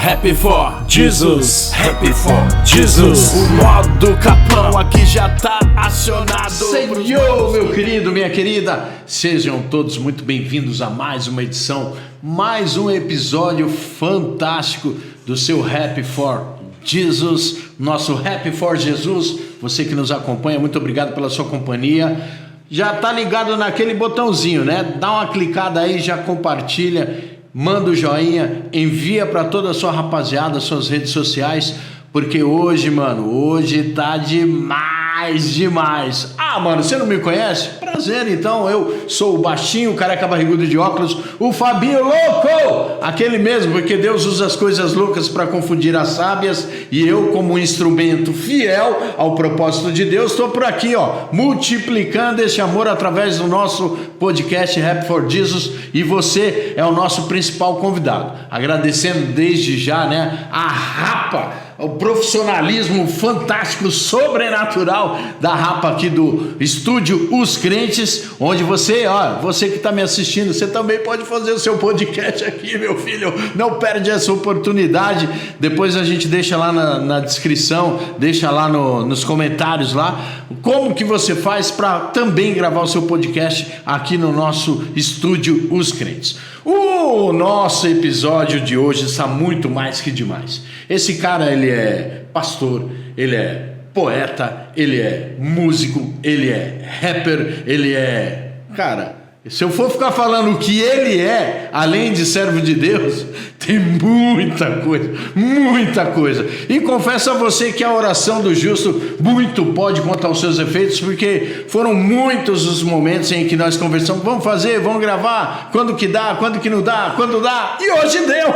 Happy for Jesus, Happy for Jesus. O modo capão aqui já tá acionado. Senhor, meu querido, minha querida, sejam todos muito bem-vindos a mais uma edição, mais um episódio fantástico do seu Happy for Jesus, nosso Happy for Jesus. Você que nos acompanha, muito obrigado pela sua companhia. Já tá ligado naquele botãozinho, né? Dá uma clicada aí, já compartilha. Manda o joinha, envia para toda a sua rapaziada, suas redes sociais, porque hoje, mano, hoje tá demais. Ah, mano, você não me conhece? Prazer, então, eu sou o baixinho, careca barrigudo de óculos, o Fabinho Louco, aquele mesmo, porque Deus usa as coisas loucas para confundir as sábias, e eu, como um instrumento fiel ao propósito de Deus, estou por aqui, ó, multiplicando esse amor através do nosso podcast Happy for Jesus, e você é o nosso principal convidado. Agradecendo desde já, né, a Rapa, o profissionalismo fantástico, sobrenatural da Rapa aqui do estúdio Os Crentes, onde você que está me assistindo, você também pode fazer o seu podcast aqui, meu filho, não perde essa oportunidade. Depois a gente deixa lá na descrição, deixa lá nos comentários lá, como que você faz para também gravar o seu podcast aqui no nosso estúdio Os Crentes. O nosso episódio de hoje está muito mais que demais. Esse cara, ele é pastor, ele é poeta, ele é músico, ele é rapper, ele é... Cara, se eu for ficar falando o que ele é, além de servo de Deus, tem muita coisa. E confesso a você que a oração do justo muito pode contar os seus efeitos, porque foram muitos os momentos em que nós conversamos, vamos fazer, vamos gravar, quando que dá, quando que não dá, quando dá, e hoje deu.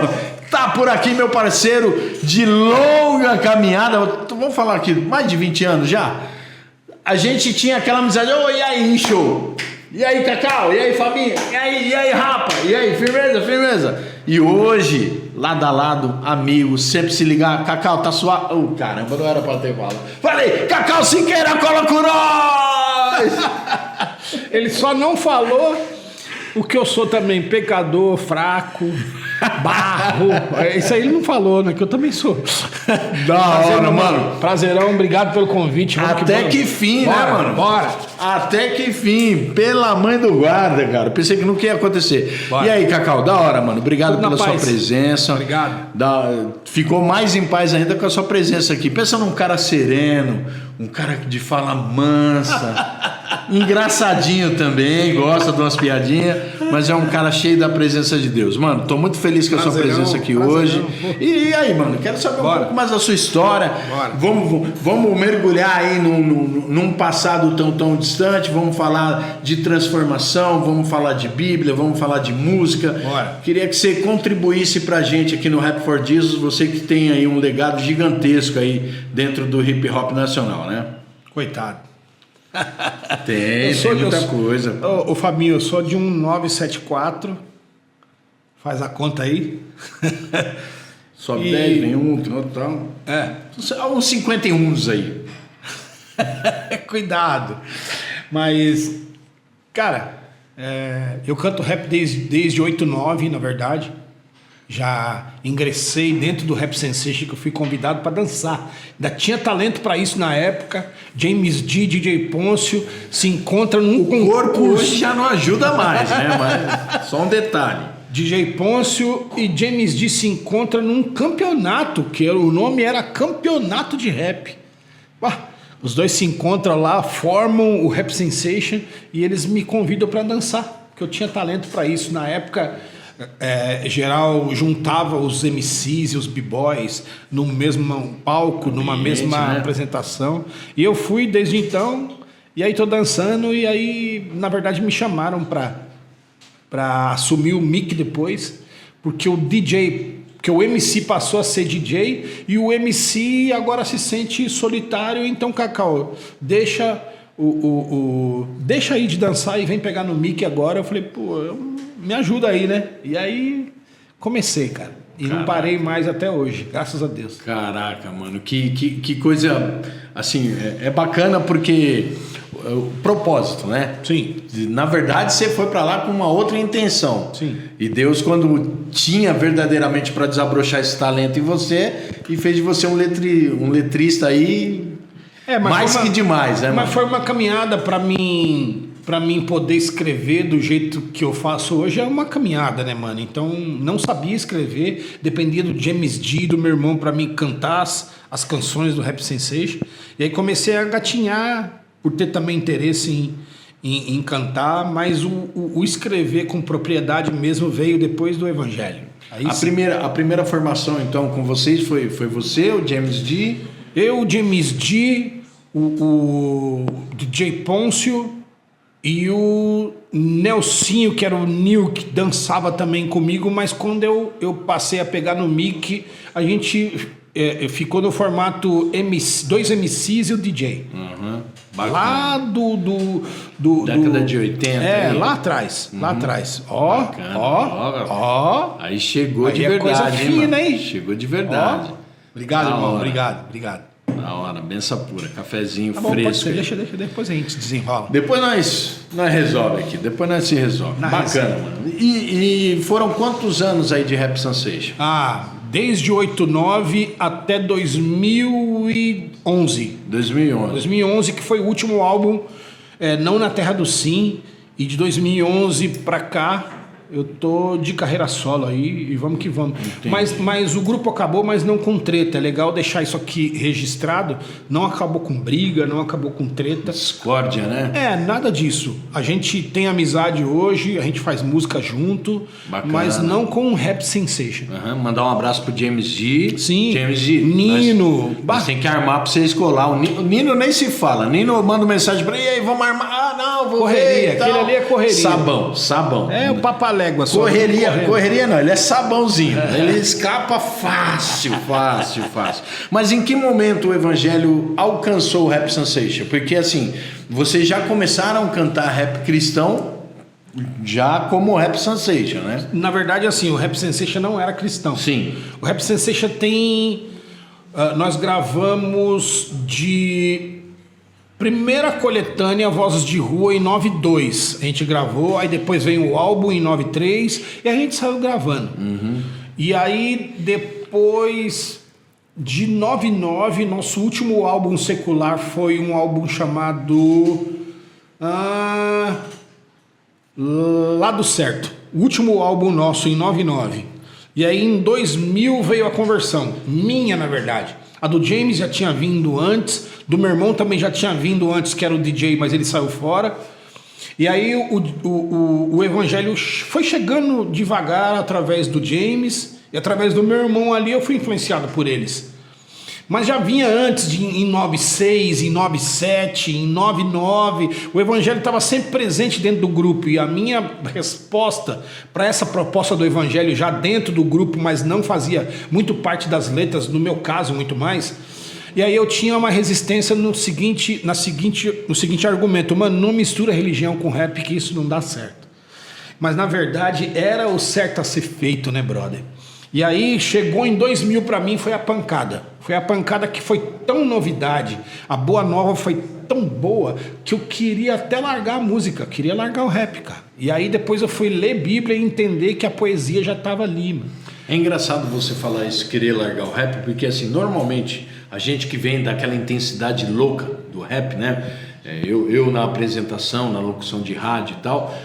Tá por aqui meu parceiro de longa caminhada, vamos falar aqui, mais de 20 anos já. A gente tinha aquela amizade, e aí, show? E aí, Cacau? E aí, Fabinho? E aí, Rapa? E aí, firmeza? E hoje, lado a lado, amigos, sempre se ligar, Cacau, tá suave? Oh, caramba, não era pra ter falado. Falei, Cacau Siqueira, cola com nós! Ele só não falou o que eu sou também, pecador, fraco, barro. Isso aí ele não falou, né? Que eu também sou. Da hora, mano. Prazerão, obrigado pelo convite. Até que fim, bora, né, mano? Bora. Até que fim, pela mãe do guarda, cara. Pensei que nunca ia acontecer. Bora. E aí, Cacau, da hora, mano. Obrigado pela sua presença. Obrigado. Ficou mais em paz ainda com a sua presença aqui. Pensa num cara sereno, um cara de fala mansa. Engraçadinho também, gosta de umas piadinhas, mas é um cara cheio da presença de Deus. Mano, tô muito feliz com a sua presença aqui hoje. E aí, mano, quero saber um pouco mais da sua história. Vamos mergulhar aí num passado tão distante, vamos falar de transformação, vamos falar de Bíblia, vamos falar de música. Queria que você contribuísse pra gente aqui no Rap for Jesus, você que tem aí um legado gigantesco aí dentro do hip hop nacional, né? Coitado. Tem muita coisa. Ô Fabinho, eu sou de um 974. Faz a conta aí. Sobe 10, vem um, tal. Uns 51 aí. Cuidado. Mas, cara, eu canto rap desde 8, 9, na verdade. Já ingressei dentro do Rap Sensation, que eu fui convidado para dançar. Ainda tinha talento para isso na época. James D, DJ Pôncio se encontra num concurso. O corpo hoje já não ajuda mais, né? Mas só um detalhe. DJ Pôncio e James D se encontram num campeonato, que o nome era Campeonato de Rap. Os dois se encontram lá, formam o Rap Sensation e eles me convidam para dançar, porque eu tinha talento para isso. Na época, geral juntava os MCs e os B-Boys no mesmo palco, numa mesma apresentação. E eu fui desde então, e aí tô dançando, e aí, na verdade, me chamaram para assumir o mic depois, porque o DJ... Porque o MC passou a ser DJ e o MC agora se sente solitário. Então, Cacau, deixa aí de dançar e vem pegar no mic agora. Eu falei, me ajuda aí, né? E aí comecei, cara. E não parei mais até hoje, graças a Deus. Caraca, mano, que coisa, assim, é bacana porque o propósito, né? Sim. Na verdade, você foi para lá com uma outra intenção. Sim. E Deus, quando tinha verdadeiramente para desabrochar esse talento em você, e fez de você um letrista aí mais que demais, né? Mas foi uma caminhada para mim poder escrever do jeito que eu faço hoje. É uma caminhada, né, mano? Então, não sabia escrever, dependia do James D, do meu irmão, para mim cantar as canções do Rap Sensation. E aí comecei a gatinhar, por ter também interesse em cantar, mas o escrever com propriedade mesmo veio depois do Evangelho. Aí a primeira formação, então, com vocês foi você, o James D? Eu, o James D, o DJ Pôncio e o Nelsinho, que era o Nil, que dançava também comigo, mas quando eu passei a pegar no mic, a gente ficou no formato dois MCs e o DJ. Uhum. Lá década de 80. Lá atrás. Lá atrás. Ó. Aí chegou aí de verdade, coisa fina, hein? Chegou de verdade. Obrigado, irmão. Obrigado. Na hora, benção pura, cafezinho bom, fresco. Deixa, depois a gente desenrola. Depois nós resolve aqui, depois nós se resolve. Bacana, mano. E foram quantos anos aí de Rap Sensation? Desde 89 até 2011. 2011, que foi o último álbum, Não na Terra do Sim. E de 2011 pra cá, eu tô de carreira solo aí e vamos que vamos. Mas o grupo acabou, mas não com treta. É legal deixar isso aqui registrado. Não acabou com briga, não acabou com treta. Discórdia, né? Nada disso. A gente tem amizade hoje, a gente faz música junto. Bacana. Mas não com o Rap Sensation. Mandar um abraço pro James D. Sim. James D. Nino. Nós tem que armar pra vocês colar. O Nino nem se fala. Nino manda mensagem pra ele, e aí, vamos armar? Não, vou correria. ver. Aquele ali é correria. Sabão. O papalégua só. Correria não, ele é sabãozinho. Ele escapa fácil. Mas em que momento o Evangelho alcançou o Rap Sensation? Porque assim, vocês já começaram a cantar rap cristão já como Rap Sensation, né? Na verdade, assim, o Rap Sensation não era cristão. Sim. O Rap Sensation tem... nós gravamos de... Primeira coletânea Vozes de Rua em 92. A gente gravou, aí depois veio o álbum em 93 e a gente saiu gravando. E aí depois de 99, nosso último álbum secular foi um álbum chamado Lado Certo. O último álbum nosso em 99. E aí em 2000 veio a conversão. Minha, na verdade. A do James já tinha vindo antes, do meu irmão também já tinha vindo antes, que era o DJ, mas ele saiu fora. E aí o Evangelho foi chegando devagar através do James, e através do meu irmão ali eu fui influenciado por eles. Mas já vinha antes, em 96, em 97, em 99, o Evangelho estava sempre presente dentro do grupo. E a minha resposta para essa proposta do Evangelho já dentro do grupo, mas não fazia muito parte das letras, no meu caso muito mais. E aí eu tinha uma resistência no seguinte argumento: mano, não mistura religião com rap, que isso não dá certo. Mas na verdade era o certo a ser feito, né, brother? E aí chegou em 2000 para mim, foi a pancada. Foi a pancada que foi tão novidade. A boa nova foi tão boa que eu queria até largar a música, queria largar o rap, cara. E aí depois eu fui ler Bíblia e entender que a poesia já estava ali, mano. É engraçado você falar isso, querer largar o rap, porque assim, normalmente a gente que vem daquela intensidade louca do rap, né? Eu na apresentação, na locução de rádio e tal,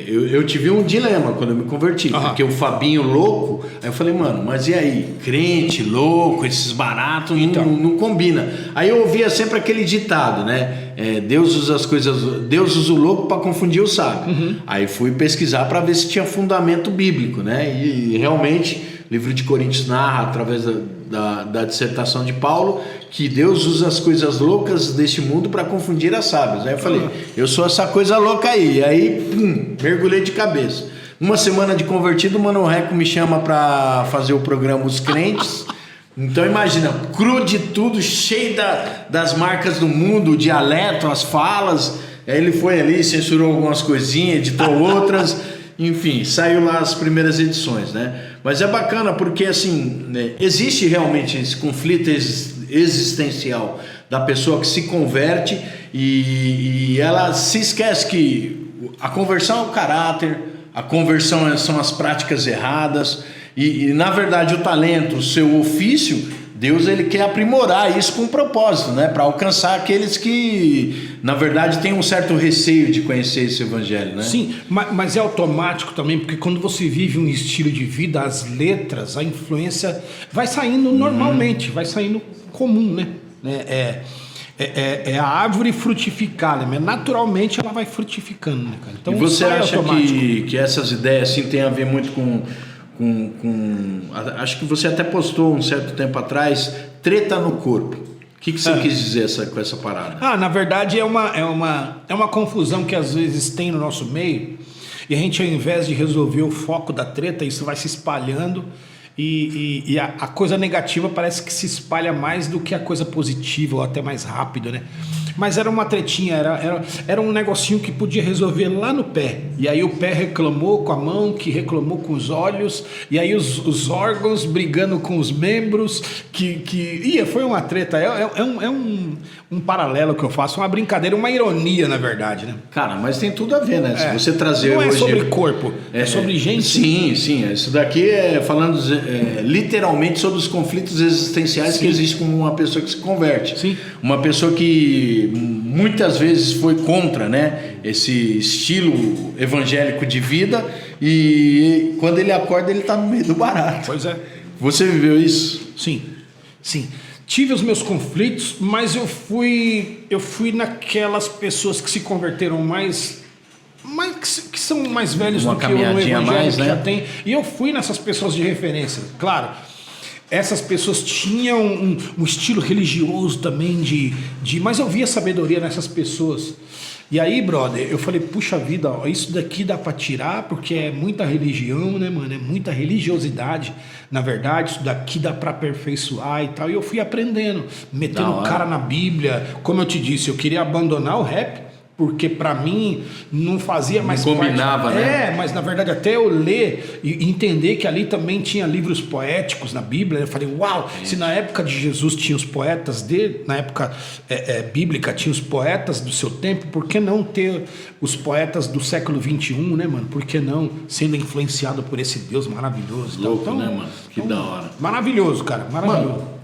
eu tive um dilema quando eu me converti, porque o Fabinho louco, aí eu falei, mano, mas e aí? Crente, louco, esses baratos, então, não combina. Aí eu ouvia sempre aquele ditado, né? Deus usa o louco para confundir o sábio. Aí fui pesquisar para ver se tinha fundamento bíblico, né? E realmente, o livro de Coríntios narra, através da dissertação de Paulo, que Deus usa as coisas loucas deste mundo para confundir as sábias. Aí eu falei, eu sou essa coisa louca aí. E aí, mergulhei de cabeça. Uma semana de convertido, o Mano Reco me chama para fazer o programa Os Crentes. Então imagina, cru de tudo, cheio das marcas do mundo, o dialeto, as falas. Aí ele foi ali, censurou algumas coisinhas, editou outras. Enfim, saiu lá as primeiras edições, né? Mas é bacana porque, assim, né, existe realmente esse conflito existencial da pessoa que se converte e ela se esquece que a conversão é o caráter, a conversão são as práticas erradas e na verdade o talento, o seu ofício, Deus ele quer aprimorar isso com um propósito, né? Para alcançar aqueles que, na verdade, têm um certo receio de conhecer esse evangelho, né? Sim, mas é automático também, porque quando você vive um estilo de vida, as letras, a influência vai saindo normalmente, vai saindo comum, né? É a árvore frutificar, né? Naturalmente ela vai frutificando, né, cara? Então, e você acha automático. que essas ideias assim têm a ver muito com acho que você até postou um certo tempo atrás, treta no corpo. O que você quis dizer com essa parada? Na verdade é uma confusão que às vezes tem no nosso meio, e a gente, ao invés de resolver o foco da treta, isso vai se espalhando e a coisa negativa parece que se espalha mais do que a coisa positiva, ou até mais rápido, né? Mas era uma tretinha, era um negocinho que podia resolver lá no pé. E aí o pé reclamou com a mão, que reclamou com os olhos, e aí os órgãos brigando com os membros, foi uma treta. É um paralelo que eu faço, uma brincadeira, uma ironia, na verdade, né? Cara, mas tem tudo a ver, né? Se você trazer não hoje... é sobre corpo, é sobre gente. Sim. Isso daqui é falando literalmente sobre os conflitos existenciais que existem com uma pessoa que se converte. Sim. Uma pessoa que muitas vezes foi contra, né, esse estilo evangélico de vida, e quando ele acorda ele está no meio do barato. Pois é. Você viveu isso? Sim. Tive os meus conflitos, mas eu fui naquelas pessoas que se converteram mais que são mais velhos do que eu no evangelho, mais, né? Já tem. E eu fui nessas pessoas de referência, claro. Essas pessoas tinham um estilo religioso também mas eu via sabedoria nessas pessoas. E aí, brother, eu falei, puxa vida, ó, isso daqui dá pra tirar, porque é muita religião, né, mano? É muita religiosidade. Na verdade, isso daqui dá pra aperfeiçoar e tal. E eu fui aprendendo, metendo o cara na Bíblia. Como eu te disse, eu queria abandonar o rap, porque pra mim não fazia mais parte. Não combinava, né? Mas na verdade até eu ler e entender que ali também tinha livros poéticos na Bíblia, eu falei, uau, se na época de Jesus tinha os poetas dele, na época bíblica tinha os poetas do seu tempo, por que não ter os poetas do século XXI, né, mano? Por que não sendo influenciado por esse Deus maravilhoso? Louco, então, né, mano? Que da hora. Maravilhoso, cara, maravilhoso. Mano,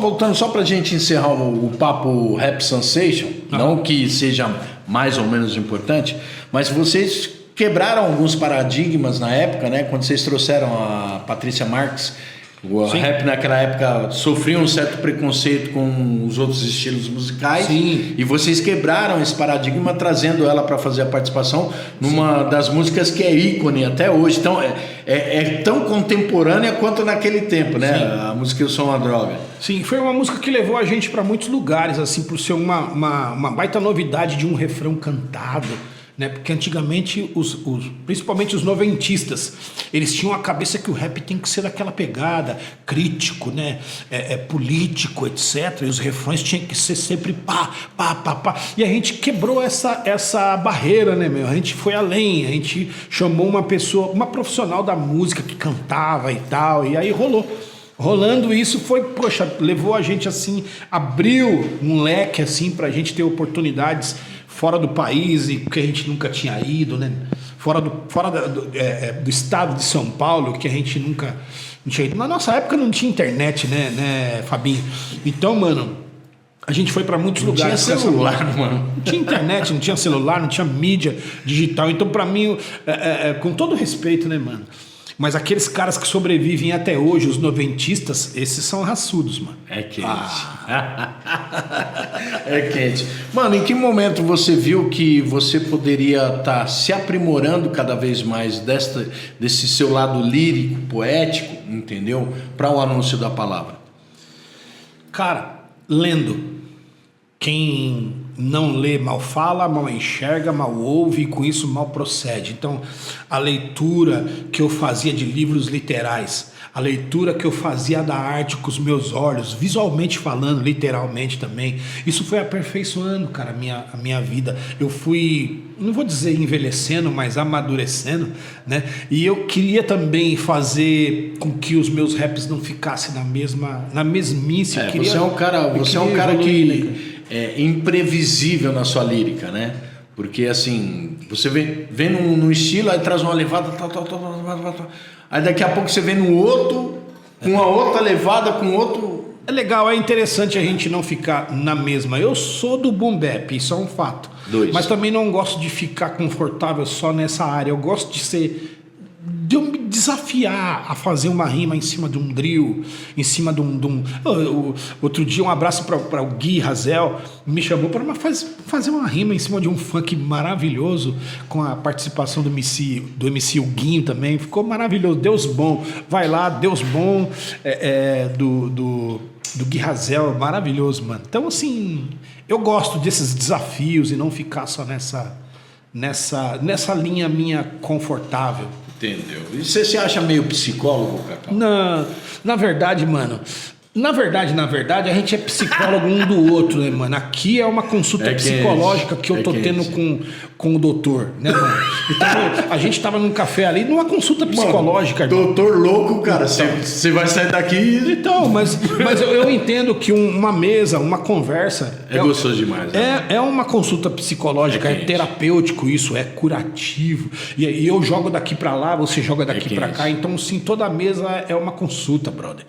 voltando só pra gente encerrar o papo Rap Sensation, não que seja mais ou menos importante, mas vocês quebraram alguns paradigmas na época, né? Quando vocês trouxeram a Patrícia Marques, o rap naquela época sofria um certo preconceito com os outros estilos musicais. Sim. E vocês quebraram esse paradigma trazendo ela para fazer a participação numa das músicas que é ícone até hoje. Então é tão contemporânea quanto naquele tempo, né? Sim. A música Eu Sou Uma Droga. Sim, foi uma música que levou a gente para muitos lugares, assim, por ser uma baita novidade de um refrão cantado, né? Porque antigamente, principalmente os noventistas, eles tinham a cabeça que o rap tem que ser daquela pegada, crítico, né? Político, etc. E os refrões tinham que ser sempre pá. E a gente quebrou essa barreira, né, meu? A gente foi além, a gente chamou uma pessoa, uma profissional da música que cantava e tal, e aí rolando isso levou a gente assim, abriu um leque assim pra gente ter oportunidades fora do país, e que a gente nunca tinha ido, né? Fora do estado de São Paulo, que a gente nunca tinha ido. Na nossa época não tinha internet, né, Fabinho? Então, mano, a gente foi para muitos lugares. Não tinha celular, mano. Não tinha internet, não tinha celular, não tinha mídia digital. Então, para mim, com todo respeito, né, mano? Mas aqueles caras que sobrevivem até hoje, os noventistas, esses são raçudos, mano. É quente. É quente. Mano, em que momento você viu que você poderia estar se aprimorando cada vez mais desse seu lado lírico, poético, entendeu? Para o anúncio da palavra? Cara, lendo. Quem não lê mal fala, mal enxerga, mal ouve e com isso mal procede. Então, a leitura que eu fazia de livros literais, a leitura que eu fazia da arte com os meus olhos, visualmente falando, literalmente também, isso foi aperfeiçoando, cara, a minha vida. Eu fui, não vou dizer envelhecendo, mas amadurecendo, né? E eu queria também fazer com que os meus raps não ficassem na mesmice. Você é um cara evoluir, que né, é imprevisível na sua lírica, né? Porque assim, você vem num estilo, aí traz uma levada, tal. Aí daqui a pouco você vem no outro, com uma outra levada, com outro. É legal, é interessante a gente não ficar na mesma. Eu sou do boom bap, isso é um fato. Mas também não gosto de ficar confortável só nessa área. Eu gosto de eu me desafiar a fazer uma rima em cima de um drill, em cima de um... Outro dia, um abraço para o Gui Razel, me chamou para fazer uma rima em cima de um funk maravilhoso, com a participação do MC Huguinho também, ficou maravilhoso, Deus bom, vai lá, Deus bom, do Gui Razel, maravilhoso, mano. Então, assim, eu gosto desses desafios e não ficar só nessa linha minha confortável. Entendeu? E você se acha meio psicólogo, Cacau? Na verdade, mano, na verdade, a gente é psicólogo um do outro, né, mano? Aqui é uma consulta psicológica que eu tô tendo com o doutor, né, mano? Então, a gente tava num café ali, numa consulta psicológica. Mano, doutor louco, cara, você vai sair daqui... Então, mas eu entendo que uma mesa, uma conversa... É gostoso demais, né? É uma consulta psicológica, é terapêutico isso, é curativo. E eu jogo daqui pra lá, você joga daqui pra cá. Então, sim, toda mesa é uma consulta, brother.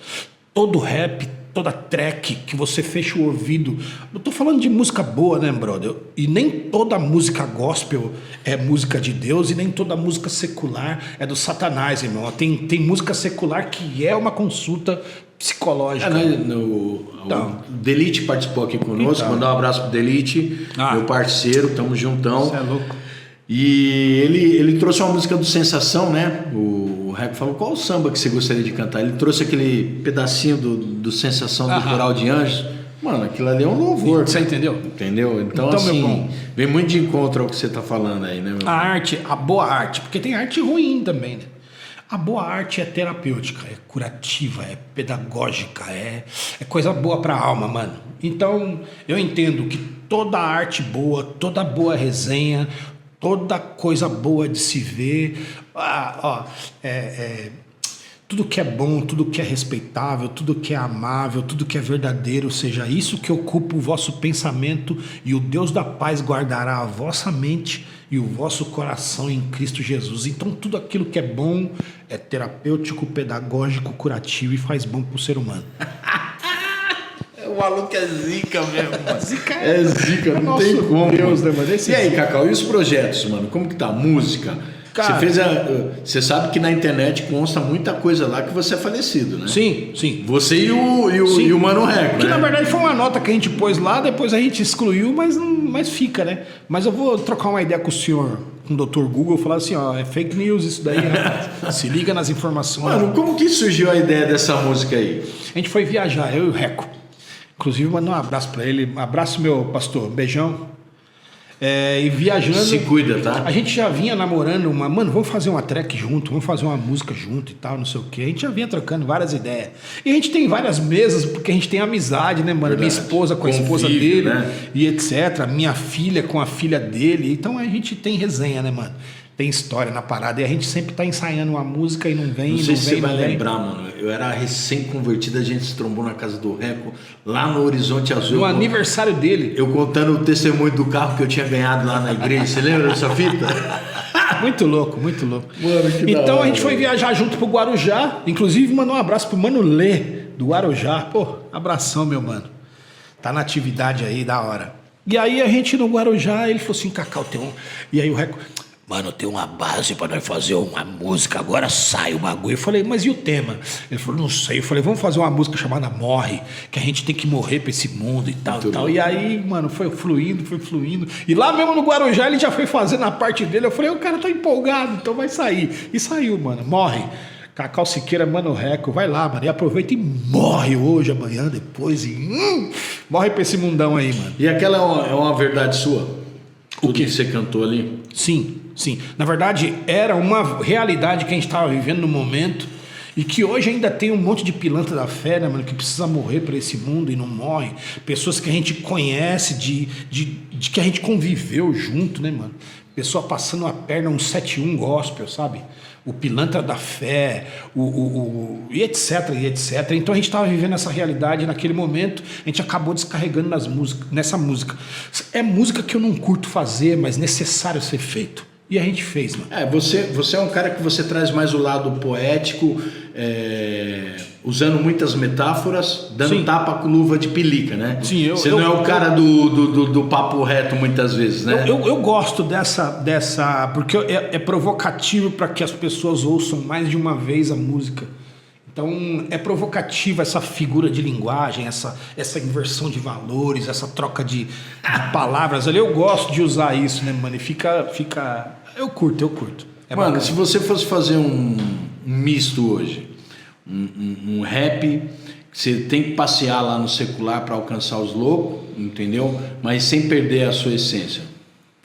Todo rap, toda track que você fecha o ouvido. Eu tô falando de música boa, né, brother? E nem toda música gospel é música de Deus e nem toda música secular é do Satanás, irmão. Tem música secular que é uma consulta psicológica. O Delite participou aqui conosco, mandar um abraço pro Delite, meu parceiro, tamo juntão. Você é louco. E ele trouxe uma música do Sensação, né? O Rap falou, qual o samba que você gostaria de cantar? Ele trouxe aquele pedacinho do Sensação do Coral de Anjos. Mano, aquilo ali é um louvor. Você entendeu? Entendeu? Então assim, vem muito de encontro ao que você tá falando aí, né? A boa arte, porque tem arte ruim também, né? A boa arte é terapêutica, é curativa, é pedagógica, é coisa boa pra alma, mano. Então, eu entendo que toda arte boa, toda boa resenha, toda coisa boa de se ver, tudo que é bom, tudo que é respeitável, tudo que é amável, tudo que é verdadeiro, seja isso que ocupa o vosso pensamento, e o Deus da paz guardará a vossa mente e o vosso coração em Cristo Jesus. Então tudo aquilo que é bom é terapêutico, pedagógico, curativo e faz bom pro ser humano. O maluco é zica mesmo, mano. Zica é zica, não tem como. Deus, né, mano? E aí, Cacau, e os projetos, mano? Como que tá a música? Cara, você sabe que na internet consta muita coisa lá que você é falecido, né? Sim, sim. Você e o Mano Reco, que né? na verdade foi uma nota que a gente pôs lá, depois a gente excluiu, mas fica, né? Mas eu vou trocar uma ideia com o senhor, com o Dr. Google, falar assim, ó, é fake news isso daí, rapaz. Se liga nas informações. Mano, como que surgiu a ideia dessa música aí? A gente foi viajar, eu e o Reco. Inclusive, mandar um abraço pra ele. Um abraço, meu pastor. Um beijão. E viajando... Se cuida, tá? A gente já vinha namorando mano, vamos fazer uma track junto, vamos fazer uma música junto e tal, não sei o quê. A gente já vinha trocando várias ideias. E a gente tem várias mesas, porque a gente tem amizade, né, mano? Verdade. Minha esposa com a esposa dele, né? E etc. Minha filha com a filha dele. Então a gente tem resenha, né, mano? Tem história na parada. E a gente sempre tá ensaiando uma música e não vem, não sei se você vai lembrar, mano. Eu era recém-convertido, a gente se trombou na casa do Reco, lá no Horizonte Azul. No aniversário dele. Eu contando o testemunho do carro que eu tinha ganhado lá na igreja. Você lembra dessa fita? Muito louco, muito louco. Mano, que então da hora, a gente foi viajar junto pro Guarujá. Inclusive mandou um abraço pro Mano Lê, do Guarujá. Pô, abração, meu mano. Tá na atividade aí, da hora. E aí a gente no Guarujá, ele falou assim, Cacau, tem um... E aí o Reco... Mano, tem uma base pra nós fazer uma música, agora sai o bagulho. Eu falei, mas e o tema? Ele falou, não sei. Eu falei, vamos fazer uma música chamada Morre, que a gente tem que morrer pra esse mundo e tal, e tal. E aí, mano, foi fluindo. E lá mesmo no Guarujá, ele já foi fazendo a parte dele. Eu falei, o cara tá empolgado, então vai sair. E saiu, mano, Morre. Cacau Siqueira, Mano Reco, vai lá, mano, e aproveita e morre hoje, amanhã, depois, e morre pra esse mundão aí, mano. E aquela é uma verdade sua? O que você cantou ali? Sim. Na verdade, era uma realidade que a gente estava vivendo no momento E que hoje ainda tem um monte de pilantra da fé, né, mano, que precisa morrer para esse mundo e não morre. Pessoas que a gente conhece, de que a gente conviveu junto, né, mano? Pessoa passando a perna, um 71 gospel, sabe? O pilantra da fé, e etc, e etc. Então a gente estava vivendo essa realidade naquele momento, a gente acabou descarregando nessa música. É música que eu não curto fazer, mas necessário ser feito. E a gente fez, mano. Você é um cara que você traz mais o lado poético, usando muitas metáforas, dando Sim. tapa com luva de pelica, né? Sim, você não é o cara do papo reto muitas vezes, né? Eu gosto dessa porque é provocativo para que as pessoas ouçam mais de uma vez a música. Então é provocativa essa figura de linguagem, essa inversão de valores, essa troca de palavras ali. Eu gosto de usar isso, né, mano? E fica. Eu curto. É mano, bacana. se você fosse fazer um misto hoje, um rap, você tem que passear lá no secular para alcançar os loucos, entendeu? Mas sem perder a sua essência.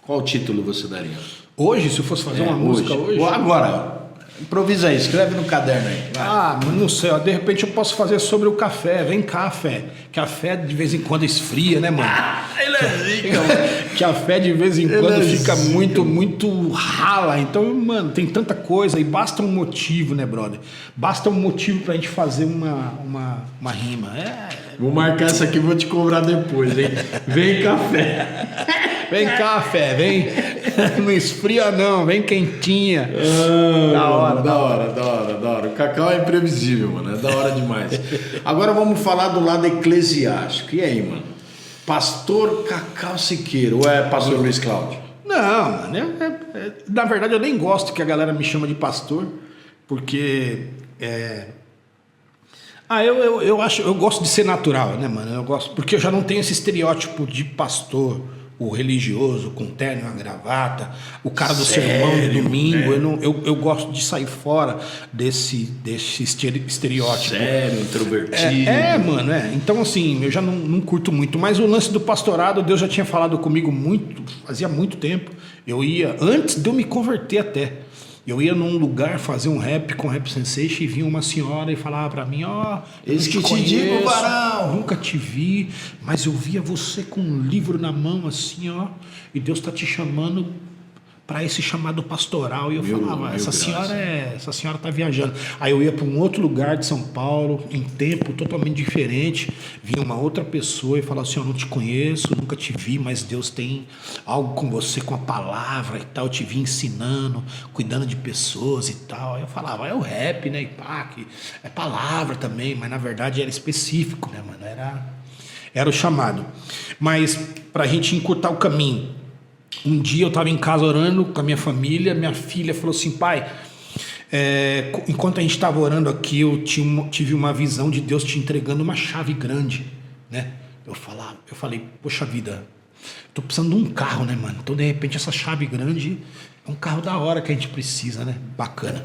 Qual título você daria? Hoje, se eu fosse fazer uma música hoje... Agora, improvisa aí, escreve no caderno aí. Vai. Ah, mas não sei, ó, de repente eu posso fazer sobre o café. Vem cá, fé. Café de vez em quando esfria, né, mano? Ele é zica, mano. Café de vez em quando fica muito rala. Então, mano, tem tanta coisa e basta um motivo, né, brother? Basta um motivo pra gente fazer uma rima. Vou marcar essa aqui e vou te cobrar depois, hein? Vem café. Vem cá, fé, vem. Não esfria não, vem quentinha. Da hora. O Cacau é imprevisível, mano. É da hora demais. Agora vamos falar do lado eclesiástico. E aí, mano? Pastor Cacau Siqueira ou é pastor Luiz Cláudio? Não, mano. Na verdade, eu nem gosto que a galera me chama de pastor, porque eu gosto de ser natural, né, mano? Eu gosto, porque eu já não tenho esse estereótipo de pastor, o religioso, com terno e uma gravata, o cara do sermão do domingo. Eu gosto de sair fora desse estereótipo. Sério, introvertido. Mano. Então, assim, eu já não curto muito. Mas o lance do pastorado, Deus já tinha falado comigo fazia muito tempo. Eu ia, antes de eu me converter até, eu ia num lugar fazer um rap com Rap Sensation e vinha uma senhora e falava pra mim, eis que te digo, varão, nunca te vi, mas eu via você com um livro na mão assim, e Deus tá te chamando para esse chamado pastoral. E eu falava, essa senhora tá viajando. Aí eu ia para um outro lugar de São Paulo, em tempo totalmente diferente, vinha uma outra pessoa e falava assim, eu não te conheço, nunca te vi, mas Deus tem algo com você, com a palavra e tal, eu te vi ensinando, cuidando de pessoas e tal. Aí eu falava, é o rap, né, e pá, que é palavra também, mas na verdade era específico, né, mano, era o chamado. Mas pra gente encurtar o caminho, um dia eu estava em casa orando com a minha família, minha filha falou assim, pai, enquanto a gente estava orando aqui, eu tive uma visão de Deus te entregando uma chave grande, né? Eu falei, poxa vida, tô precisando de um carro, né, mano? Então, de repente, essa chave grande é um carro da hora que a gente precisa, né? Bacana.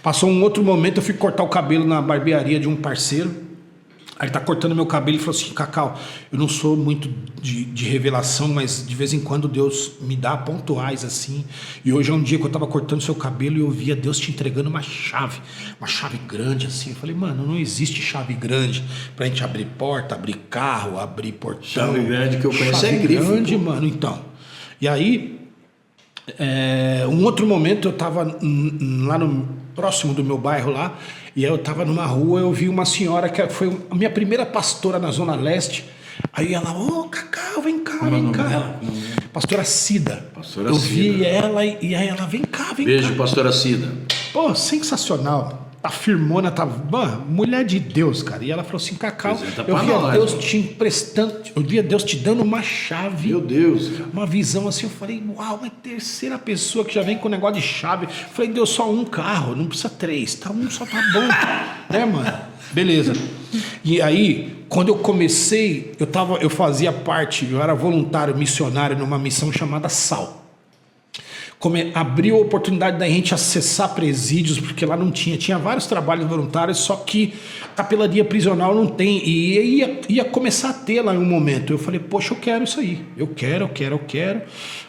Passou um outro momento, eu fui cortar o cabelo na barbearia de um parceiro. Aí ele tá cortando meu cabelo e falou assim, Cacau, eu não sou muito de revelação, mas de vez em quando Deus me dá pontuais assim. E hoje é um dia que eu tava cortando seu cabelo e eu via Deus te entregando uma chave grande assim. Eu falei, mano, não existe chave grande pra gente abrir porta, abrir carro, abrir portão. Chave grande que eu conheço chave é grifo. Grande, mano, então. E aí, um outro momento eu tava lá próximo do meu bairro lá, e eu tava numa rua, eu vi uma senhora que foi a minha primeira pastora na Zona Leste. Aí ela, Cacau, vem cá. Pastora Cida. Pastora eu Cida. Vi ela e aí ela, vem cá. Beijo, pastora Cida. Pô, sensacional. A firmona mulher de Deus, cara. E ela falou assim, Cacau, eu via Deus te emprestando, eu via Deus te dando uma chave. Meu Deus. Uma visão assim, eu falei, uau, uma terceira pessoa que já vem com um negócio de chave. Eu falei, Deus, só um carro, não precisa três, tá? Um só tá bom. Né, mano? Beleza. E aí, quando eu comecei, eu fazia parte, eu era voluntário, missionário numa missão chamada SAL. abriu a oportunidade da gente acessar presídios, porque lá não tinha vários trabalhos voluntários, só que capelania prisional não tem, e ia começar a ter lá em um momento. Eu falei, poxa, eu quero isso aí, eu quero,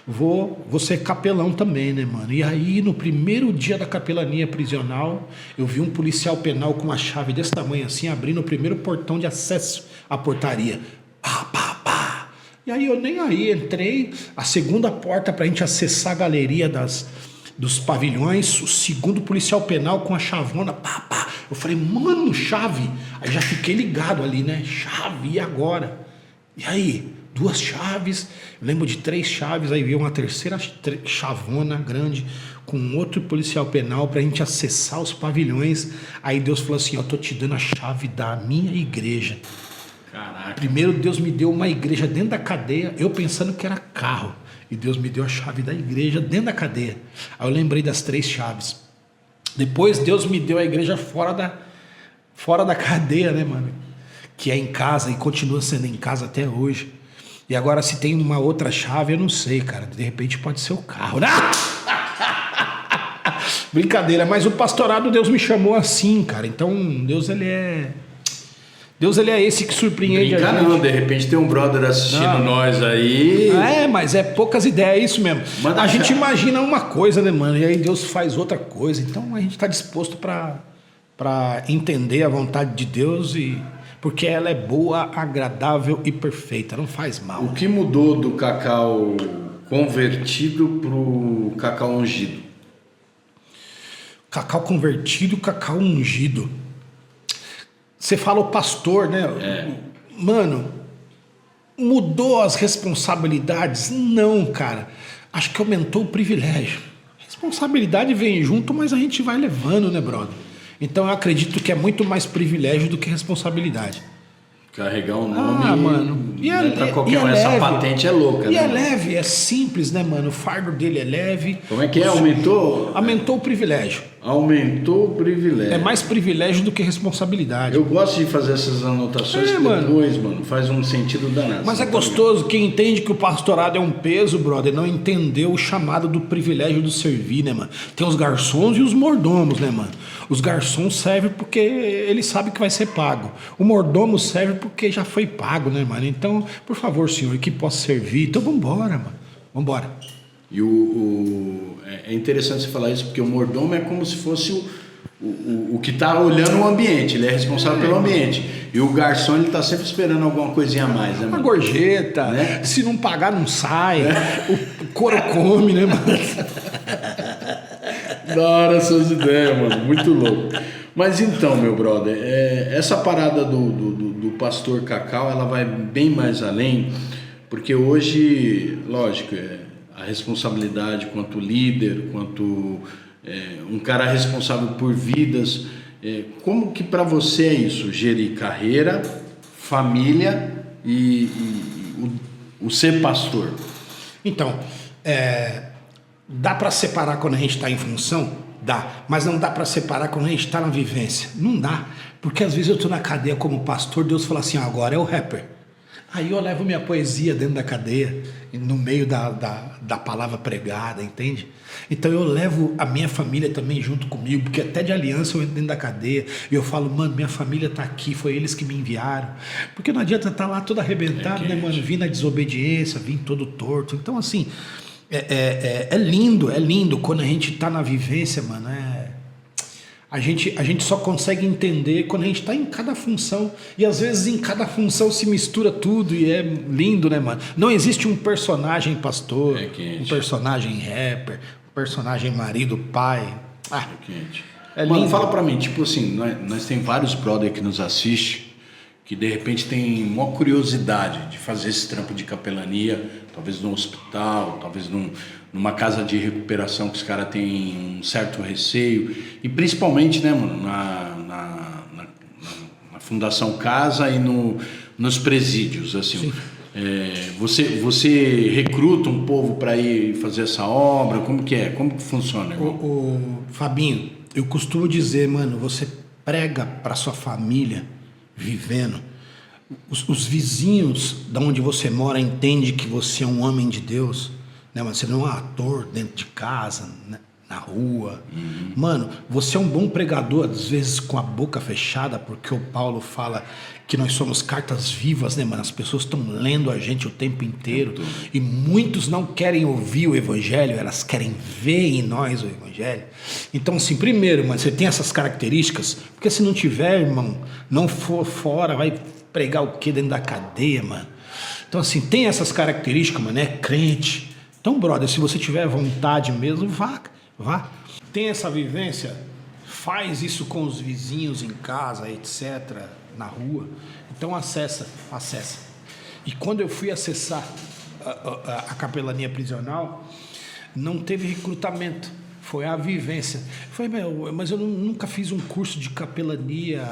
vou ser capelão também, né, mano? E aí, no primeiro dia da capelania prisional, eu vi um policial penal com uma chave desse tamanho assim, abrindo o primeiro portão de acesso à portaria. Pá. E aí eu nem aí entrei, a segunda porta pra gente acessar a galeria dos pavilhões, o segundo policial penal com a chavona, pá. Eu falei, mano, chave. Aí já fiquei ligado ali, né? Chave, e agora? E aí, 2 chaves, eu lembro de 3 chaves, aí veio uma terceira chavona grande com outro policial penal pra gente acessar os pavilhões. Aí Deus falou assim, ó, tô te dando a chave da minha igreja. Caraca. Primeiro Deus me deu uma igreja dentro da cadeia, eu pensando que era carro. E Deus me deu a chave da igreja dentro da cadeia. Aí eu lembrei das 3 chaves. Depois Deus me deu a igreja fora da cadeia, né, mano? Que é em casa e continua sendo em casa até hoje. E agora se tem uma outra chave, eu não sei, cara. De repente pode ser o carro, né? Brincadeira, mas o pastorado Deus me chamou assim, cara. Então Deus ele é esse que surpreende a gente. Não, de repente tem um brother assistindo nós aí. Mas é poucas ideias, é isso mesmo. Manda a gente imagina uma coisa, né, mano? E aí Deus faz outra coisa. Então a gente tá disposto para entender a vontade de Deus, porque ela é boa, agradável e perfeita, não faz mal. O que mudou do cacau convertido pro cacau ungido? Cacau convertido, cacau ungido. Você fala o pastor, né? Mano, mudou as responsabilidades? Não, cara. Acho que aumentou o privilégio. Responsabilidade vem junto, mas a gente vai levando, né, brother? Então eu acredito que é muito mais privilégio do que responsabilidade. Carregar um nome, mano. E pra qualquer um, essa patente é louca, e né? é leve, é simples, né, mano? O fardo dele é leve. Como é que é? Aumentou? Aumentou o privilégio. Aumentou o privilégio. É mais privilégio do que responsabilidade. Eu gosto de fazer essas anotações que depois, mano, faz um sentido danado. Mas é gostoso, quem entende que o pastorado é um peso, brother, não entendeu o chamado do privilégio do servir, né, mano? Tem os garçons e os mordomos, né, mano? Os garçons servem porque ele sabe que vai ser pago. O mordomo serve porque já foi pago, né, mano? Então, por favor, senhor, que possa servir. Então vambora, mano. Vambora. E é interessante você falar isso, porque o mordomo é como se fosse o que está olhando o ambiente, ele é responsável pelo ambiente. E o garçom, ele está sempre esperando alguma coisinha a mais, né, mano? Uma gorjeta, né? Se não pagar, não sai. O couro come, né, mano? Da hora essas ideias, mano, muito louco. Mas então, meu brother, essa parada do pastor Cacau, ela vai bem mais além, porque hoje, lógico, a responsabilidade quanto líder, quanto um cara responsável por vidas, como que para você é isso? Gerir carreira, família e o ser pastor? Então, dá para separar quando a gente está em função? Dá, mas não dá para separar quando a gente está na vivência. Não dá, porque às vezes eu estou na cadeia como pastor, Deus fala assim, agora é o rapper. Aí eu levo minha poesia dentro da cadeia, no meio da palavra pregada, entende? Então eu levo a minha família também junto comigo, porque até de aliança eu entro dentro da cadeia e eu falo, mano, minha família tá aqui, foi eles que me enviaram. Porque não adianta estar lá todo arrebentado, né, mano? Vim na desobediência, vim todo torto. Então, assim, é lindo quando a gente tá na vivência, mano. A gente só consegue entender quando a gente está em cada função. E às vezes em cada função se mistura tudo e é lindo, né, mano? Não existe um personagem pastor, um personagem rapper, um personagem marido, pai. É lindo. Mano, fala pra mim, tipo assim, nós tem vários brother que nos assistem que de repente tem uma curiosidade de fazer esse trampo de capelania, talvez no hospital, talvez numa casa de recuperação que os caras têm um certo receio, e principalmente, né, mano, na Fundação Casa e nos presídios, assim. Você recruta um povo para ir fazer essa obra? Como que é? Como que funciona, irmão? Fabinho, eu costumo dizer, mano, você prega para sua família vivendo. Os vizinhos de onde você mora entendem que você é um homem de Deus. né, mano? Você não é um ator dentro de casa, né? Na rua. Mano, você é um bom pregador, às vezes com a boca fechada, porque o Paulo fala que nós somos cartas vivas, né, mano? As pessoas estão lendo a gente o tempo inteiro e muitos não querem ouvir o evangelho, elas querem ver em nós o evangelho. Então, assim, primeiro, mano, você tem essas características, porque se não tiver, irmão, não for fora, vai pregar o quê dentro da cadeia, mano? Então, assim, tem essas características, mano, é crente. Então, brother, se você tiver vontade mesmo, vá. Tem essa vivência, faz isso com os vizinhos em casa, etc., na rua. Então acessa. E quando eu fui acessar a capelania prisional, não teve recrutamento, foi a vivência. Foi, mas eu nunca fiz um curso de capelania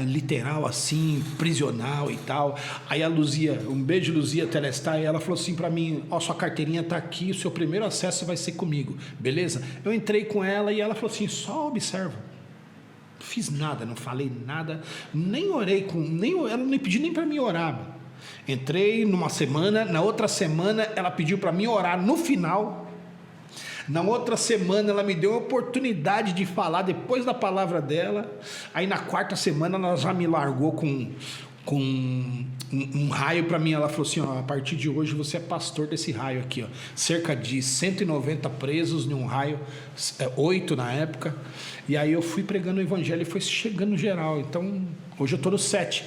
literal assim, prisional e tal. Aí a Luzia, um beijo Luzia Telestai, ela falou assim pra mim: ó, sua carteirinha tá aqui, o seu primeiro acesso vai ser comigo, beleza? Eu entrei com ela e ela falou assim: só observa. Não fiz nada, não falei nada, nem orei ela não pediu nem pra mim orar. Entrei numa semana, na outra semana ela pediu pra mim orar no final. Na outra semana ela me deu a oportunidade de falar depois da palavra dela. Aí na quarta semana ela já me largou com um raio para mim. Ela falou assim: ó, a partir de hoje você é pastor desse raio aqui, ó. Cerca de 190 presos em um raio, 8 na época. E aí eu fui pregando o evangelho e foi chegando geral. Então hoje eu tô no 7.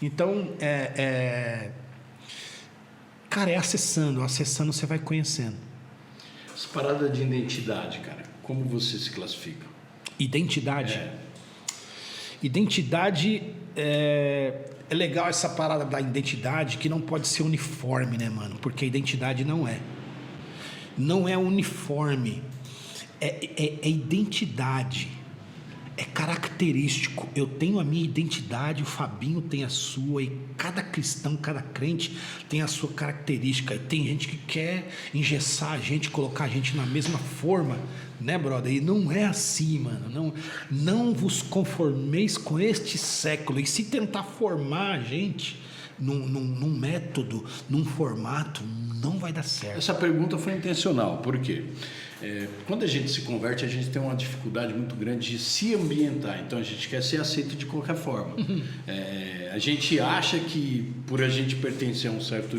Então cara, acessando você vai conhecendo. Essa parada de identidade, cara, como você se classifica? Identidade? Identidade é legal essa parada da identidade, que não pode ser uniforme, né, mano? Porque a identidade não é uniforme, é identidade, é característico. Eu tenho a minha identidade, o Fabinho tem a sua, e cada cristão, cada crente tem a sua característica. E tem gente que quer engessar a gente, colocar a gente na mesma forma, né, brother? E não é assim, mano. Não vos conformeis com este século. E se tentar formar a gente num método, num formato, não vai dar certo. Essa pergunta foi intencional, por quê? Quando a gente se converte, a gente tem uma dificuldade muito grande de se ambientar. Então a gente quer ser aceito de qualquer forma. A gente acha que por a gente pertencer a um certo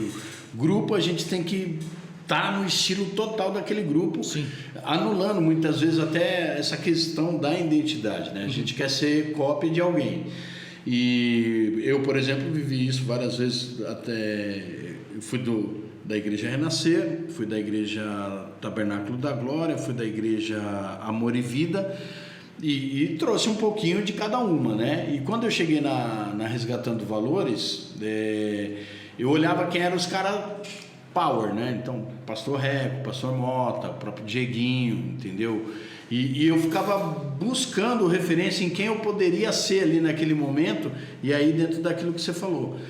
grupo, a gente tem que estar no estilo total daquele grupo. Sim. Anulando muitas vezes até essa questão da identidade, né? A gente quer ser cópia de alguém. E eu, por exemplo, vivi isso várias vezes. Até eu fui da Igreja Renascer, fui da Igreja Tabernáculo da Glória, fui da Igreja Amor e Vida, e trouxe um pouquinho de cada uma, né? E quando eu cheguei na Resgatando Valores, eu olhava quem eram os caras power, né? Então, Pastor Reco, Pastor Mota, o próprio Dieguinho, entendeu? E eu ficava buscando referência em quem eu poderia ser ali naquele momento, e aí dentro daquilo que você falou,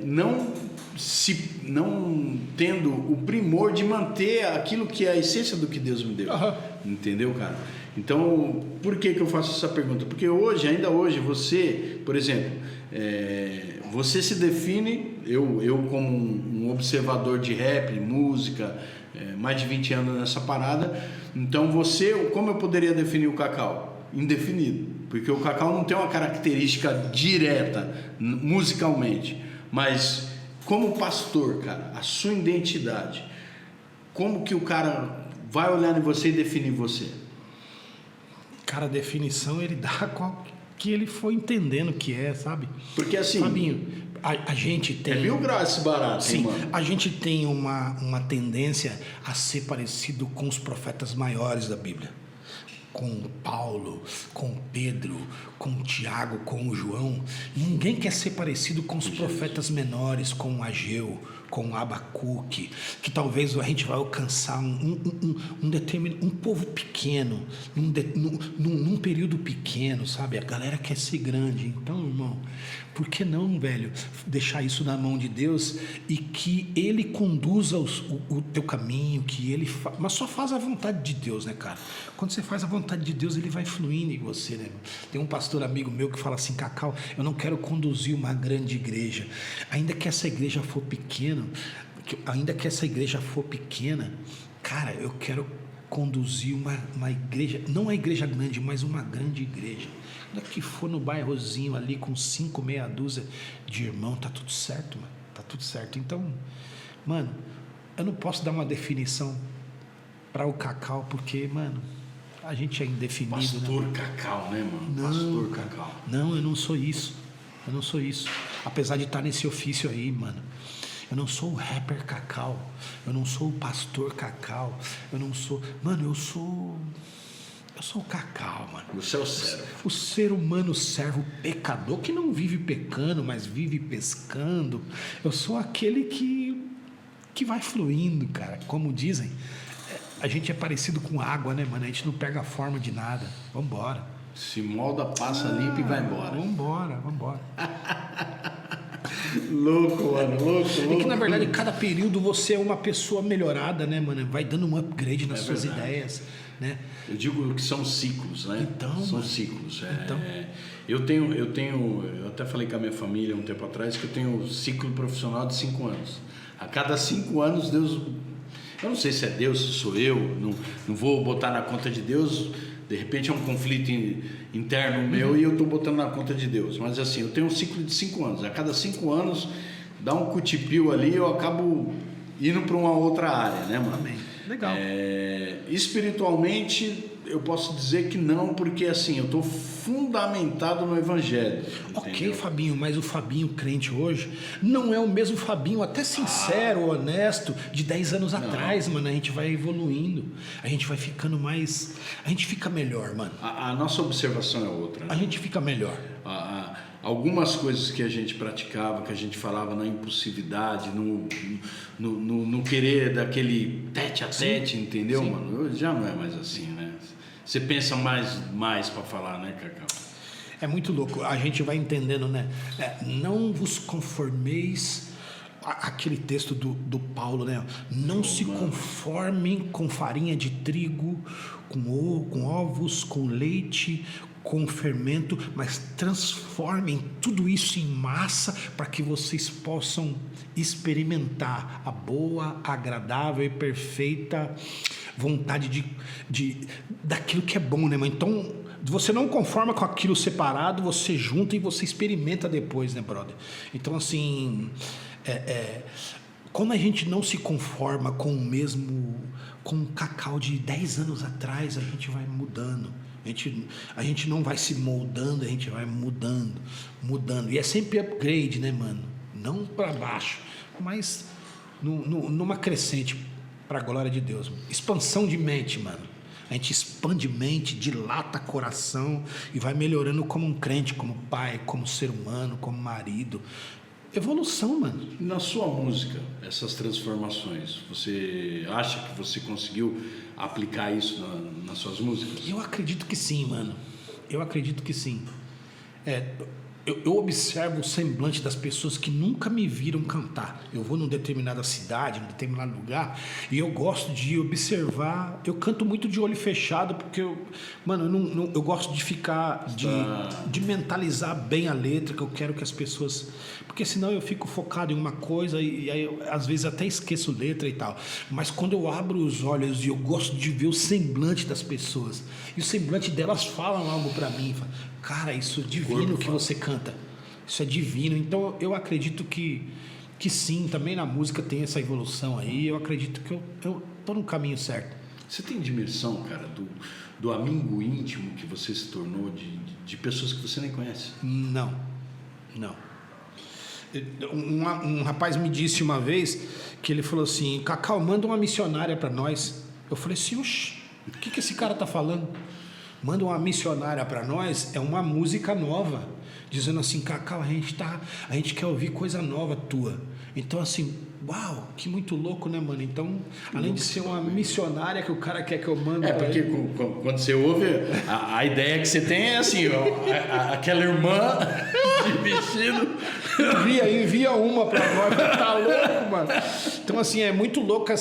não tendo o primor de manter aquilo que é a essência do que Deus me deu. Entendeu, cara? Então, por que eu faço essa pergunta? Porque ainda hoje, você, por exemplo, você se define, eu como um observador de rap, música, mais de 20 anos nessa parada. Então como eu poderia definir o Cacau? Indefinido, porque o Cacau não tem uma característica direta musicalmente, mas como pastor, cara, a sua identidade, como que o cara vai olhar em você e definir você? Cara, a definição ele dá qual que ele foi entendendo que sabe? Porque assim, Fabinho, a gente tem... É 1000 graus esse barato, sim, hein, mano? A gente tem uma tendência a ser parecido com os profetas maiores da Bíblia. Com Paulo, com Pedro, com Tiago, com o João. Ninguém quer ser parecido com os profetas menores, com Ageu, com Abacuque, que talvez a gente vai alcançar um povo pequeno, num período pequeno, sabe? A galera quer ser grande. Então, irmão, por que não, velho, deixar isso na mão de Deus e que Ele conduza o teu caminho, que Ele mas só faz a vontade de Deus, né, cara? Quando você faz a vontade de Deus, Ele vai fluindo em você, né? Tem um pastor amigo meu que fala assim: Cacau, eu não quero conduzir uma grande igreja, ainda que essa igreja for pequena, ainda que essa igreja for pequena, cara, eu quero conduzir uma igreja, não uma igreja grande, mas uma grande igreja. Ainda que for no bairrozinho ali com 5, meia dúzia de irmão, tá tudo certo, mano. Tá tudo certo. Então, mano, eu não posso dar uma definição para o Cacau, porque, mano, a gente é indefinido. Pastor, né? Cacau, né, mano? Não, Pastor Cacau. Não, eu não sou isso. Eu não sou isso. Apesar de estar nesse ofício aí, mano. Eu não sou o rapper Cacau. Eu não sou o pastor Cacau. Eu não sou. Mano, eu sou o Cacau, mano. Você é o servo. O ser humano servo pecador que não vive pecando, mas vive pescando. Eu sou aquele que vai fluindo, cara. Como dizem, a gente é parecido com água, né, mano? A gente não pega a forma de nada. Vambora. Se molda, passa limpo e vai embora. Vambora. Louco, mano, louco. É que na verdade cada período você é uma pessoa melhorada, né, mano? Vai dando um upgrade nas suas verdade. ideias, né? Eu digo que são ciclos, né? Então, são mano. ciclos. Então. Eu até falei com a minha família um tempo atrás que eu tenho um ciclo profissional de 5 anos. A cada 5 anos Deus, eu não sei se é Deus, se sou eu, não vou botar na conta de Deus. De repente é um conflito interno meu e eu estou botando na conta de Deus. Mas assim, eu tenho um ciclo de 5 anos. A cada 5 anos dá um cutipio ali, eu acabo indo para uma outra área, né, mano? Amém. Legal. Espiritualmente, eu posso dizer que não, porque assim, eu estou fundamentado no Evangelho. Ok, entendeu? Fabinho, mas o Fabinho crente hoje não é o mesmo Fabinho, até sincero, honesto, de 10 anos atrás, mano. A gente vai evoluindo, a gente vai ficando mais. A gente fica melhor, mano. A nossa observação é outra, né? A gente fica melhor. Algumas coisas que a gente praticava, que a gente falava na impulsividade, no querer daquele tete a tete, entendeu, Sim. mano? Hoje já não é mais assim, né? Você pensa mais para falar, né, Cacau? É muito louco, a gente vai entendendo, né? Não vos conformeis, aquele texto do Paulo, né? Não se conformem com farinha de trigo, com ovos, com leite, com fermento, mas transformem tudo isso em massa para que vocês possam experimentar a boa, agradável e perfeita vontade daquilo que é bom, né, mãe? Então, você não conforma com aquilo separado, você junta e você experimenta depois, né, brother? Então, assim, como a gente não se conforma com o Cacau de 10 anos atrás, a gente vai mudando. A gente não vai se moldando, a gente vai mudando. E é sempre upgrade, né, mano? Não para baixo, mas numa crescente, para a glória de Deus. Expansão de mente, mano. A gente expande mente, dilata coração e vai melhorando como um crente, como pai, como ser humano, como marido. Evolução, mano. E na sua música, essas transformações, você acha que você conseguiu aplicar isso nas suas músicas? Eu acredito que sim, mano. Eu acredito que sim. Eu observo o semblante das pessoas que nunca me viram cantar. Eu vou numa determinada cidade, num determinado lugar, e eu gosto de observar. Eu canto muito de olho fechado, porque eu gosto de ficar, de mentalizar bem a letra, que eu quero que as pessoas. Porque senão eu fico focado em uma coisa e aí eu, às vezes até esqueço letra e tal. Mas quando eu abro os olhos e eu gosto de ver o semblante das pessoas, e o semblante delas falam algo pra mim, cara, isso é divino que você canta. Isso é divino. Então eu acredito que sim, também na música tem essa evolução aí. Eu acredito que eu tô no caminho certo. Você tem dimensão, cara, do amigo íntimo que você se tornou, de pessoas que você nem conhece? Não. Um rapaz me disse uma vez que ele falou assim: Cacau, manda uma missionária para nós. Eu falei assim: oxe, o que esse cara tá falando? Manda uma missionária para nós, é uma música nova, dizendo assim: Cacau, a gente quer ouvir coisa nova tua. Então assim, uau, que muito louco, né, mano? Então, além de ser uma missionária que o cara quer que eu mande. Porque quando você ouve, a ideia que você tem é assim, ó, aquela irmã de vestido. Envia uma pra nós, tá louco, mano. Então assim, é muito louco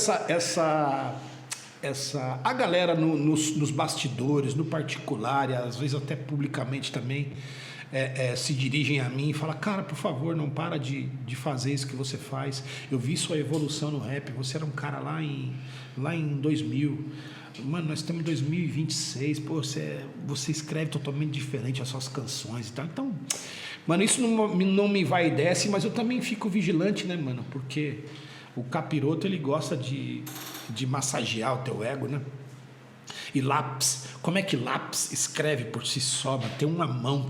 a galera nos bastidores, no particular e às vezes até publicamente também, se dirigem a mim e falam, cara, por favor, não para de fazer isso que você faz. Eu vi sua evolução no rap, você era um cara lá em 2000. Mano, nós estamos em 2026, pô, você escreve totalmente diferente as suas canções e tal. Então, mano, isso não me vai e desce, mas eu também fico vigilante, né, mano? Porque o capiroto, ele gosta de massagear o teu ego, né? E lápis, como é que lápis escreve por si só, mano? Tem uma mão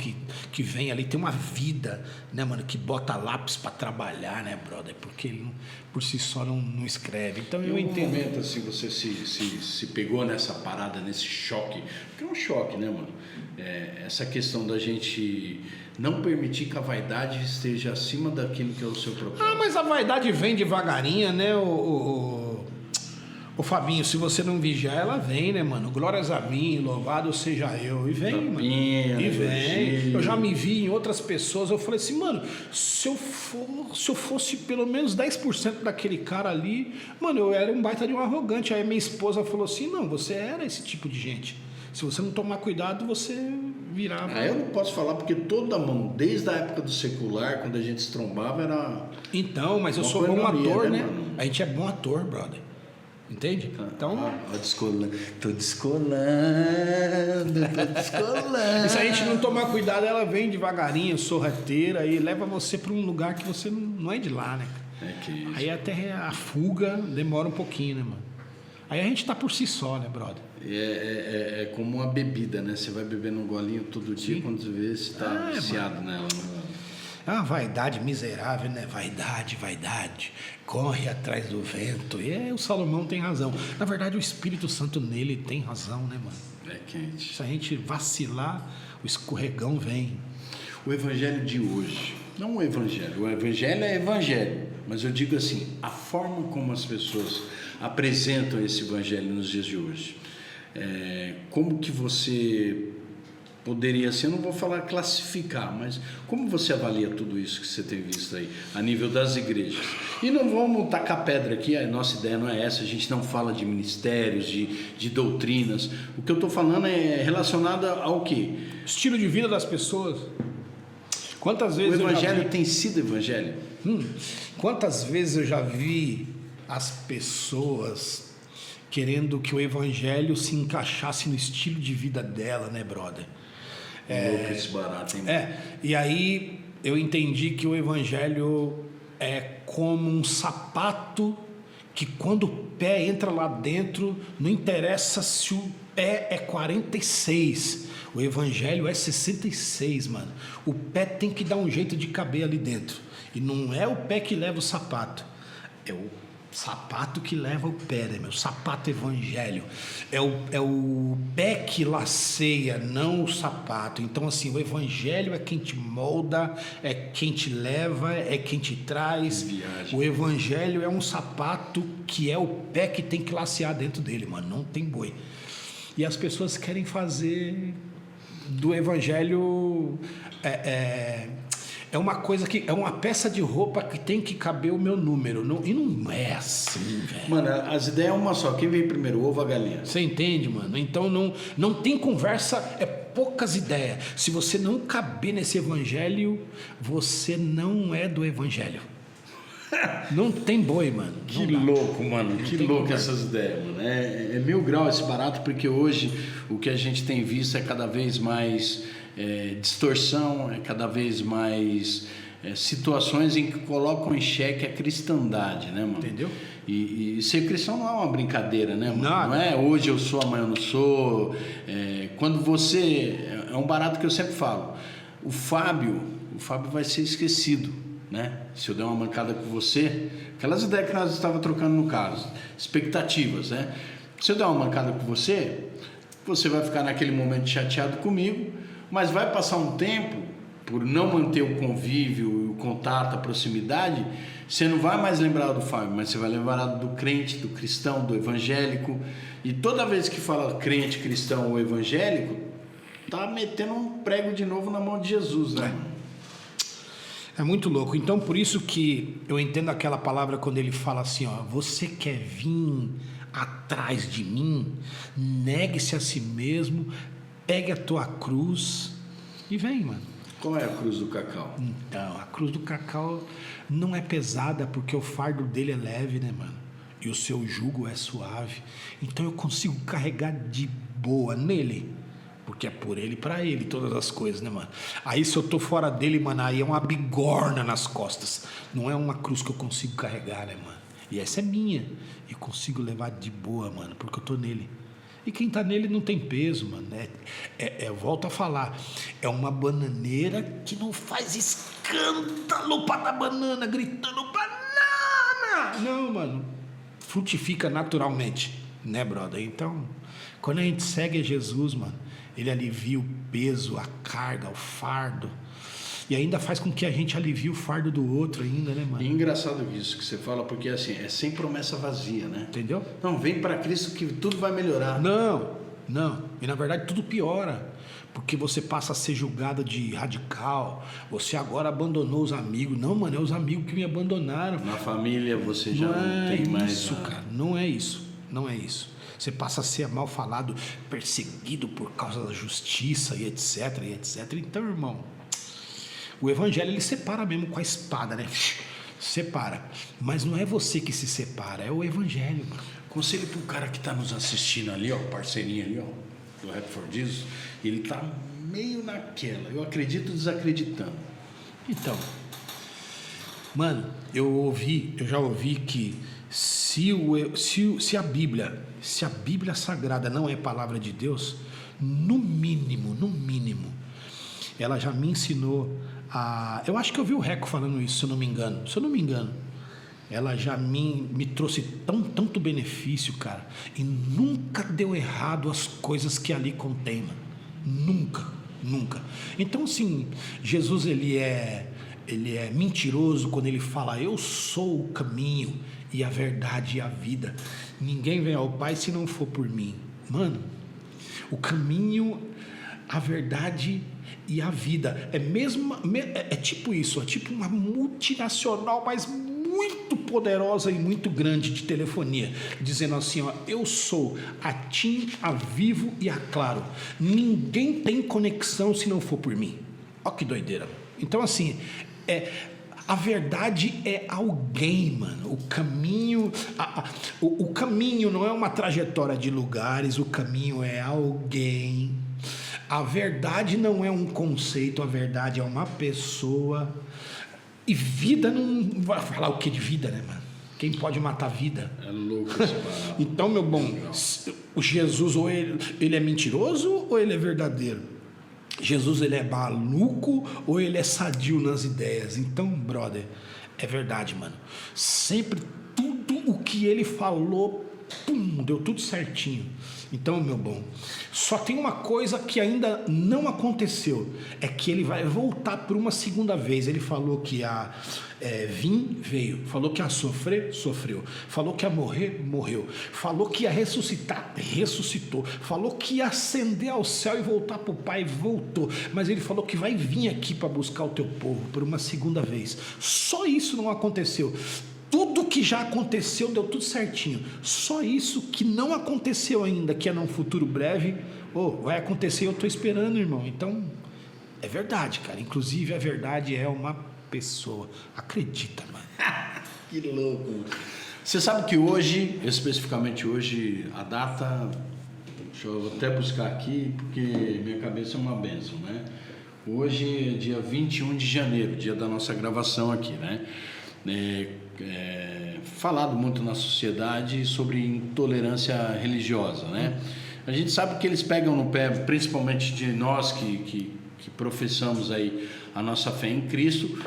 que vem ali, tem uma vida, né, mano, que bota lápis pra trabalhar, né, brother? Porque ele por si só não escreve. Então eu entendo. Em algum momento, assim, você se pegou nessa parada, nesse choque, porque é um choque, né, mano? Essa questão da gente não permitir que a vaidade esteja acima daquilo que é o seu propósito. Ah, mas a vaidade vem devagarinho, né, Ô Fabinho, se você não vigiar, ela vem, né, mano? Glórias a mim, louvado seja eu. E vem, mano. E vem. Eu já me vi em outras pessoas, eu falei assim, mano, se eu fosse pelo menos 10% daquele cara ali, mano, eu era um baita de um arrogante. Aí minha esposa falou assim, não, você era esse tipo de gente. Se você não tomar cuidado, você virava. Eu não posso falar porque toda mão, desde a época do secular, quando a gente se trombava, era. Então, mas eu sou bom ator, né? A gente é bom ator, brother. Entende? Então. Tô descolando. E se a gente não tomar cuidado, ela vem devagarinho, sorrateira, e leva você para um lugar que você não é de lá, né? Aí até a fuga demora um pouquinho, né, mano? Aí a gente tá por si só, né, brother? É como uma bebida, né? Você vai bebendo um golinho todo dia, quando você vê, você tá viciado nela. É uma vaidade miserável, né? Vaidade, corre atrás do vento. E o Salomão tem razão. Na verdade, o Espírito Santo nele tem razão, né, mano? É quente. Se a gente vacilar, o escorregão vem. O evangelho de hoje, não o evangelho é evangelho, mas eu digo assim, a forma como as pessoas apresentam esse evangelho nos dias de hoje. Como que você poderia ser, eu não vou falar classificar, mas como você avalia tudo isso que você tem visto aí, a nível das igrejas? E não vamos tacar pedra aqui, a nossa ideia não é essa, a gente não fala de ministérios, de doutrinas. O que eu estou falando é relacionado ao quê? Estilo de vida das pessoas. Quantas vezes o evangelho tem sido evangelho? Quantas vezes eu já vi as pessoas querendo que o evangelho se encaixasse no estilo de vida dela, né, brother? Louco esse barato, hein? E aí eu entendi que o evangelho é como um sapato que quando o pé entra lá dentro, não interessa se o pé é 46, o evangelho é 66, mano. O pé tem que dar um jeito de caber ali dentro. E não é o pé que leva o sapato, é o sapato que leva o pé, né, meu? Sapato evangelho. É o pé que laceia, não o sapato. Então, assim, o evangelho é quem te molda, é quem te leva, é quem te traz. O evangelho é um sapato que é o pé que tem que lacear dentro dele, mano. Não tem boi. E as pessoas querem fazer do evangelho é uma coisa que é uma peça de roupa que tem que caber o meu número. E não é assim, velho. Mano, as ideias é uma só. Quem veio primeiro, o ovo ou a galinha? Você entende, mano? Então não tem conversa, é poucas ideias. Se você não caber nesse evangelho, você não é do evangelho. Não tem boi, mano. Que louco, mano. Que louco essas ideias, mano. É 1000 graus esse barato, porque hoje o que a gente tem visto é cada vez mais distorção, é cada vez mais situações em que colocam em xeque a cristandade, né, mano? Entendeu? E ser cristão não é uma brincadeira, né, mano? Nada. Não é hoje eu sou, amanhã eu não sou. Quando você... É um barato que eu sempre falo. O Fábio vai ser esquecido, né? Se eu der uma mancada com você, aquelas ideias que nós estávamos trocando no caso, expectativas, né? Se eu der uma mancada com você vai ficar naquele momento chateado comigo, mas vai passar um tempo, por não manter o convívio, o contato, a proximidade, você não vai mais lembrar do Fábio, mas você vai lembrar do crente, do cristão, do evangélico. E toda vez que fala crente, cristão ou evangélico, tá metendo um prego de novo na mão de Jesus, né? É muito louco. Então, por isso que eu entendo aquela palavra quando ele fala assim, ó, você quer vir atrás de mim? Negue-se a si mesmo, pegue a tua cruz e vem, mano. Qual é a cruz do cacau? Então, a cruz do cacau não é pesada porque o fardo dele é leve, né, mano? E o seu jugo é suave. Então eu consigo carregar de boa nele. Porque é por ele e pra ele, todas as coisas, né, mano? Aí se eu tô fora dele, mano, aí é uma bigorna nas costas. Não é uma cruz que eu consigo carregar, né, mano? E essa é minha. Eu consigo levar de boa, mano, porque eu tô nele. E quem tá nele não tem peso, mano. Volto a falar, é uma bananeira que não faz escândalo pra dar banana, gritando banana. Não, mano. Frutifica naturalmente, né, brother? Então, quando a gente segue Jesus, mano, ele alivia o peso, a carga, o fardo. E ainda faz com que a gente alivie o fardo do outro ainda, né, mano? E engraçado isso que você fala, porque assim, é sem promessa vazia, né? Entendeu? Não, vem para Cristo que tudo vai melhorar. Não. E na verdade tudo piora. Porque você passa a ser julgado de radical. Você agora abandonou os amigos. Não, mano, é os amigos que me abandonaram. Na família você já não tem mais isso, cara. Não é isso. Você passa a ser mal falado, perseguido por causa da justiça e etc. Então, irmão, o evangelho ele separa mesmo com a espada, né? Separa. Mas não é você que se separa, é o evangelho, mano. Conselho pro cara que tá nos assistindo ali, ó, parceirinho ali, ó, do Rap for Jesus, ele tá meio naquela, eu acredito desacreditando. Então, mano, eu já ouvi que se a Bíblia Sagrada não é palavra de Deus, no mínimo, ela já me ensinou a... Eu acho que eu vi o Reco falando isso, se eu não me engano. Ela já me trouxe tanto benefício, cara. E nunca deu errado as coisas que ali contém, mano. Nunca. Então, assim, Jesus, ele é mentiroso quando ele fala: eu sou o caminho e a verdade e a vida. Ninguém vem ao Pai se não for por mim. Mano, o caminho, a verdade e a vida. É tipo isso, é tipo uma multinacional, mas muito poderosa e muito grande de telefonia, dizendo assim, ó: eu sou a TIM, a Vivo e a Claro. Ninguém tem conexão se não for por mim. Ó que doideira. Então, assim, a verdade é alguém, mano. O caminho, o caminho não é uma trajetória de lugares, o caminho é alguém. A verdade não é um conceito, a verdade é uma pessoa. E vida não vai falar o que de vida, né, mano? Quem pode matar a vida? É louco esse barato. Então, meu bom, o Jesus, ou ele é mentiroso ou ele é verdadeiro? Jesus, ele é maluco ou ele é sadio nas ideias? Então, brother, é verdade, mano. Sempre tudo o que ele falou, pum, deu tudo certinho. Então, meu bom, só tem uma coisa que ainda não aconteceu, é que ele vai voltar por uma segunda vez. Ele falou que ia vir, veio. Falou que ia sofrer, sofreu. Falou que ia morrer, morreu. Falou que ia ressuscitar, ressuscitou. Falou que ia ascender ao céu e voltar para o Pai, voltou. Mas ele falou que vai vir aqui para buscar o teu povo por uma segunda vez. Só isso não aconteceu. Tudo que já aconteceu deu tudo certinho. Só isso que não aconteceu ainda, que é num futuro breve, vai acontecer, eu estou esperando, irmão. Então, é verdade, cara. Inclusive, a verdade é uma pessoa. Acredita, mano. Que louco. Você sabe que hoje, especificamente hoje, a data... Deixa eu até buscar aqui, porque minha cabeça é uma bênção, né? Hoje é dia 21 de janeiro, dia da nossa gravação aqui, né? Falado muito na sociedade sobre intolerância religiosa, né? A gente sabe que eles pegam no pé, principalmente de nós que professamos aí a nossa fé em Cristo,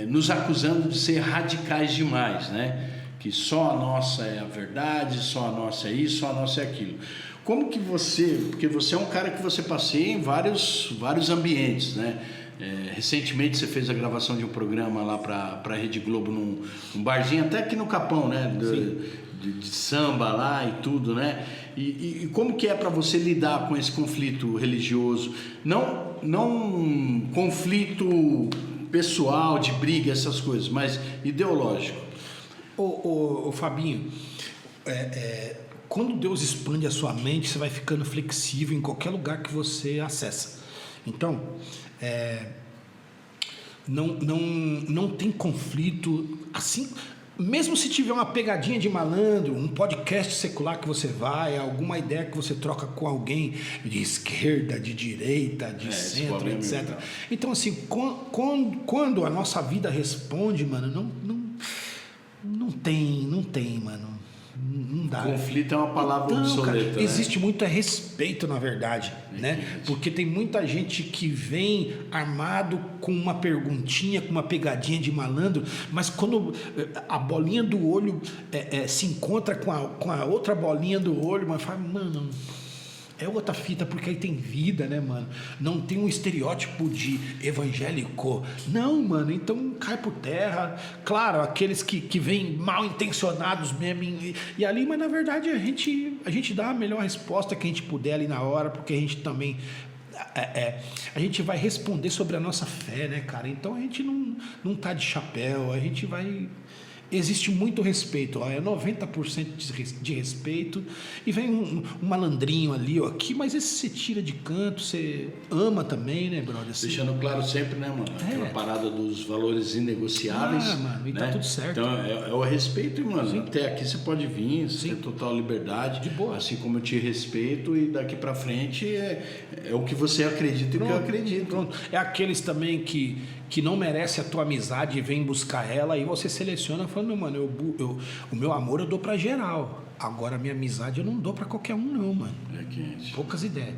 nos acusando de ser radicais demais, né? Que só a nossa é a verdade, só a nossa é isso, só a nossa é aquilo. Como que porque você é um cara que você passeia em vários ambientes, né? Recentemente você fez a gravação de um programa lá para a Rede Globo num barzinho, até aqui no Capão, né? De samba lá e tudo, né? E como que é para você lidar com esse conflito religioso? Não conflito pessoal, de briga, essas coisas, mas ideológico. Ô Fabinho, quando Deus expande a sua mente, você vai ficando flexível em qualquer lugar que você acessa. Então, não tem conflito, assim, mesmo se tiver uma pegadinha de malandro, um podcast secular que você vai, alguma ideia que você troca com alguém de esquerda, de direita, de centro, etc. Então, assim, quando a nossa vida responde, mano, não tem, mano. Não dá. Conflito é uma palavra obsoleta. Cara, né? Existe muito respeito, na verdade, né? Porque tem muita gente que vem armado com uma perguntinha, com uma pegadinha de malandro, mas quando a bolinha do olho se encontra com a outra bolinha do olho, mas fala, mano, é outra fita, porque aí tem vida, né, mano? Não tem um estereótipo de evangélico. Não, mano, então cai por terra. Claro, aqueles que vêm mal intencionados mesmo, e ali, mas na verdade a gente dá a melhor resposta que a gente puder ali na hora, porque a gente também... a gente vai responder sobre a nossa fé, né, cara? Então a gente não tá de chapéu, a gente vai... Existe muito respeito, ó, 90% de respeito, e vem um malandrinho ali, ó, aqui, mas esse você tira de canto, você ama também, né, brother? Assim, deixando claro sempre, né, mano? Aquela parada dos valores inegociáveis. Mano, e né? Tá tudo certo. Então é o respeito, mano. Sim. Até aqui você pode vir, você tem total liberdade. De boa. Assim como eu te respeito, e daqui pra frente é o que você acredita e o que eu acredito. Pronto. É aqueles também que não merece a tua amizade e vem buscar ela, e você seleciona falando, mano, o meu amor eu dou pra geral, agora a minha amizade eu não dou pra qualquer um não, mano. É quente. Poucas ideias.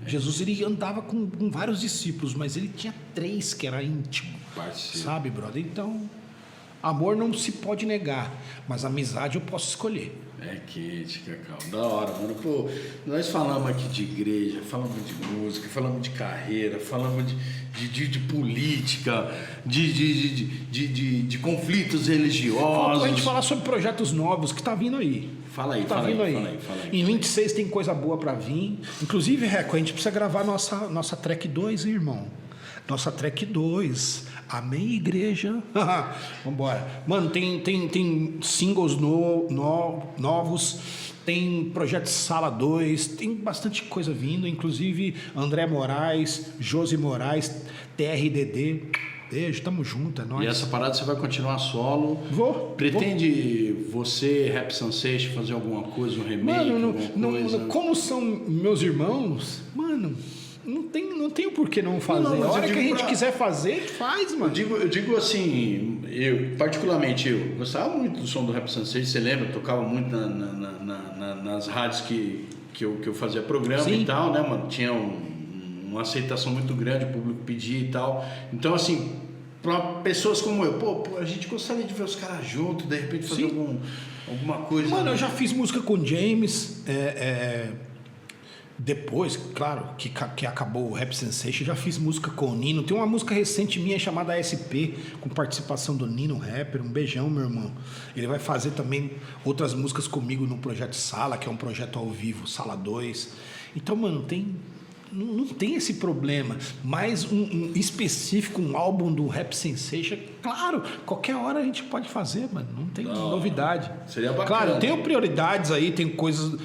Jesus, ele andava com vários discípulos, mas ele tinha 3 que era íntimo. Parceiro. Sabe, brother? Então, amor não se pode negar, mas amizade eu posso escolher. É quente, Cacau. Da hora, mano. Pô, nós falamos aqui de igreja, falamos de música, falamos de carreira, falamos de política, de conflitos religiosos. A gente falar sobre projetos novos que tá vindo aí. Fala aí, tá fala vindo aí. Em 26 tem coisa boa pra vir. Inclusive, Reco, a gente precisa gravar nossa track 2, irmão. Nossa track 2. Amém, igreja. Vambora. Mano, tem singles novos. Tem projeto Sala 2. Tem bastante coisa vindo. Inclusive André Moraes, Josi Moraes, TRDD. Beijo, tamo junto, é nóis. E essa parada você vai continuar solo? Vou. Você, Rap Sensation, fazer alguma coisa, um remake? Mano, como são meus irmãos, mano, não tem por que não fazer. A hora que a gente quiser fazer, faz, mano. Eu digo assim, particularmente eu gostava muito do som do Rap Sensation, você lembra? Eu tocava muito nas rádios que eu fazia programa. Sim. E tal, né, mano? Tinha uma aceitação muito grande, o público pedia e tal. Então, assim, para pessoas como eu, a gente gostaria de ver os caras juntos, de repente fazer alguma coisa. Mano, eu já fiz música com o James, depois, claro, que acabou o Rap Sensation, já fiz música com o Nino. Tem uma música recente minha chamada SP, com participação do Nino Rapper. Um beijão, meu irmão. Ele vai fazer também outras músicas comigo no projeto Sala, que é um projeto ao vivo, Sala 2. Então, mano, não tem esse problema, mas um específico, um álbum do Rap Sensation, claro, qualquer hora a gente pode fazer, mano, não tem novidade. Seria bacana. Claro, eu tenho prioridades aí, tem coisas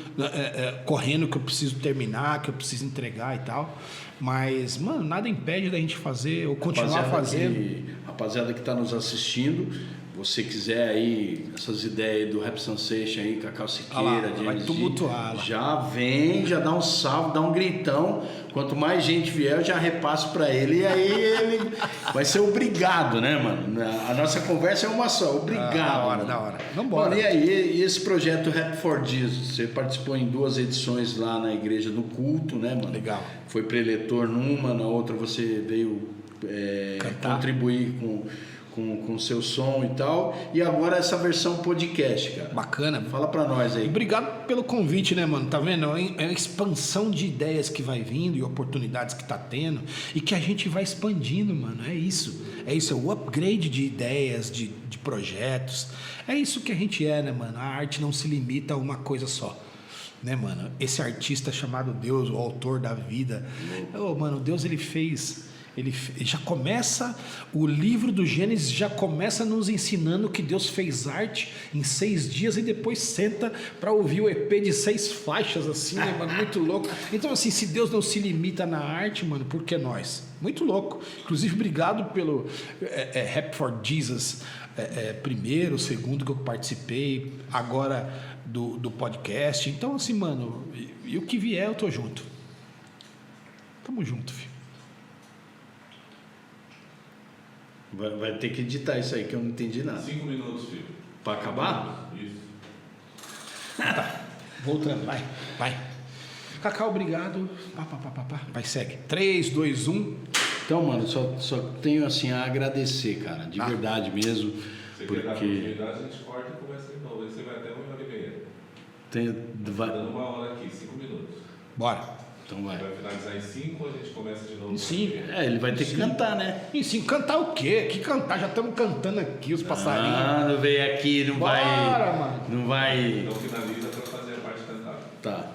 correndo que eu preciso terminar, que eu preciso entregar e tal, mas, mano, nada impede da gente fazer ou continuar fazendo. Rapaziada que tá nos assistindo, você quiser aí essas ideias do Rap Sensation aí, Cacau Siqueira, vai tumultuar lá. Já vem, já dá um salve, dá um gritão. Quanto mais gente vier, eu já repasso pra ele, e aí ele vai ser obrigado, né, mano? A nossa conversa é uma só, obrigado. Da hora. Vambora. Mano, e aí, e esse projeto Rap for Jesus? Você participou em 2 edições lá na Igreja do Culto, né, mano? Legal. Foi preletor numa, na outra você veio contribuir com seu som e tal, e agora essa versão podcast, cara. Bacana. Fala pra nós aí. Obrigado pelo convite, né, mano? Tá vendo? É a expansão de ideias que vai vindo e oportunidades que tá tendo e que a gente vai expandindo, mano. É isso, é o upgrade de ideias, de projetos. É isso que a gente né, mano? A arte não se limita a uma coisa só. Né, mano? Esse artista chamado Deus, o autor da vida. Mano, Deus, ele fez Ele já começa, o livro do Gênesis já começa nos ensinando que Deus fez arte em 6 dias e depois senta para ouvir o EP de 6 faixas, assim, né, mano? Muito louco. Então, assim, se Deus não se limita na arte, mano, por que nós? Muito louco. Inclusive, obrigado pelo Rap for Jesus, primeiro, segundo que eu participei, agora do podcast. Então, assim, mano, e o que vier, eu tô junto. Tamo junto, filho. Vai ter que editar isso aí que eu não entendi nada. 5 minutos, filho. Pra acabar? Isso. Tá, voltando, vai. Cacau, obrigado. Vai, segue. 3, 2, 1. Então, mano, só tenho assim a agradecer, cara, de verdade mesmo. Você porque quer dar continuidade, a gente corta e começa de novo. Aí você vai até 1h30. Tá dando 1 hora aqui, 5 minutos. Bora. Então vai. Vai finalizar em 5 ou a gente começa de novo? Em 5. Ele vai ter que cantar, né? Em 5, cantar o quê? Que cantar? Já estamos cantando aqui, os passarinhos. Ah, não veio aqui, não Bora, vai. mano. Não vai. Então finaliza pra fazer a parte cantada. Tá.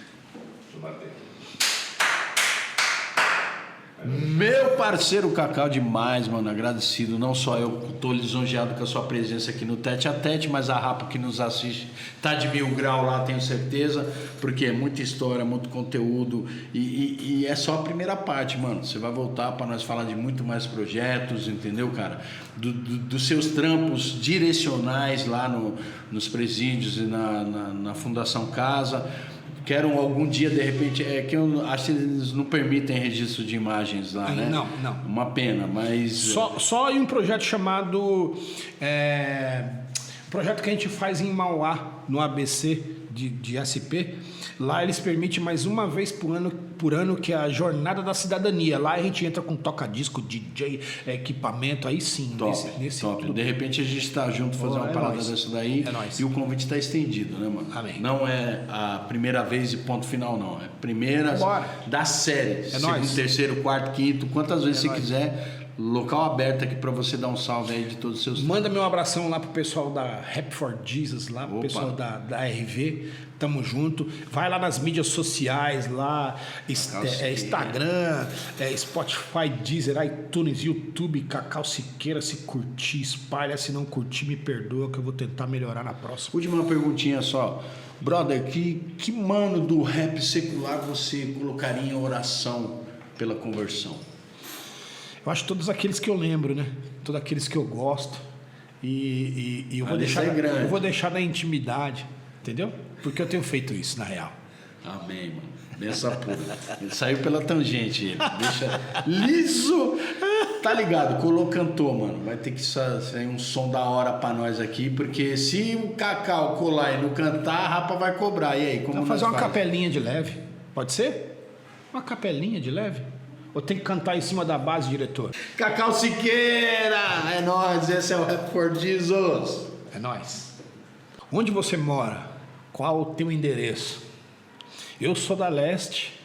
Deixa eu bater. Meu parceiro Cacau, demais, mano, agradecido. Não só eu tô lisonjeado com a sua presença aqui no Tete a Tete, mas a Rapa que nos assiste tá de 1000 graus lá, tenho certeza, porque é muita história, muito conteúdo e é só a primeira parte, mano. Você vai voltar para nós falar de muito mais projetos, entendeu, cara? Dos seus trampos direcionais lá nos presídios e na Fundação Casa. Quero algum dia, de repente, que eu acho que eles não permitem registro de imagens lá, né? Não. Uma pena, mas... Só em um projeto chamado... projeto que a gente faz em Mauá, no ABC de SP. Lá eles permitem mais uma vez por ano que é a Jornada da Cidadania. Lá a gente entra com toca-disco, DJ, equipamento, aí sim. Nesse top. De repente a gente tá junto fazer uma parada dessa daí. É nóis. E o convite tá estendido, né, mano? Amém. Não é a primeira vez e ponto final, não. É primeira da série. Segundo, nóis. terceiro, quarto, quinto, quantas vezes você nóis. quiser. Local aberto aqui pra você dar um salve aí de todos os seus... Manda meu abração lá pro pessoal da Rap for Jesus, lá pro Opa. pessoal da RV, tamo junto. Vai lá nas mídias sociais, lá, Instagram, Spotify, Deezer, iTunes, YouTube, Cacau Siqueira. Se curtir, espalha. Se não curtir, me perdoa que eu vou tentar melhorar na próxima. Última perguntinha só. Brother, que mano do rap secular você colocaria em oração pela conversão? Eu acho todos aqueles que eu lembro, né? Todos aqueles que eu gosto. E eu vou deixar na intimidade, entendeu? Porque eu tenho feito isso, na real. Amém, mano. Benção pura. Ele saiu pela tangente, ele. Deixa liso. Tá ligado? Cantou, mano. Vai ter que sair um som da hora pra nós aqui, porque se o Cacau colar e não cantar, a Rapa vai cobrar. E aí, como Vamos nós fazer uma faz? capelinha de leve. Pode ser? Uma capelinha de leve? Ou tem que cantar em cima da base, diretor? Cacau Siqueira! É nóis, esse é o Rap for Jesus. É nóis. Onde você mora? Qual o teu endereço? Eu sou da Leste,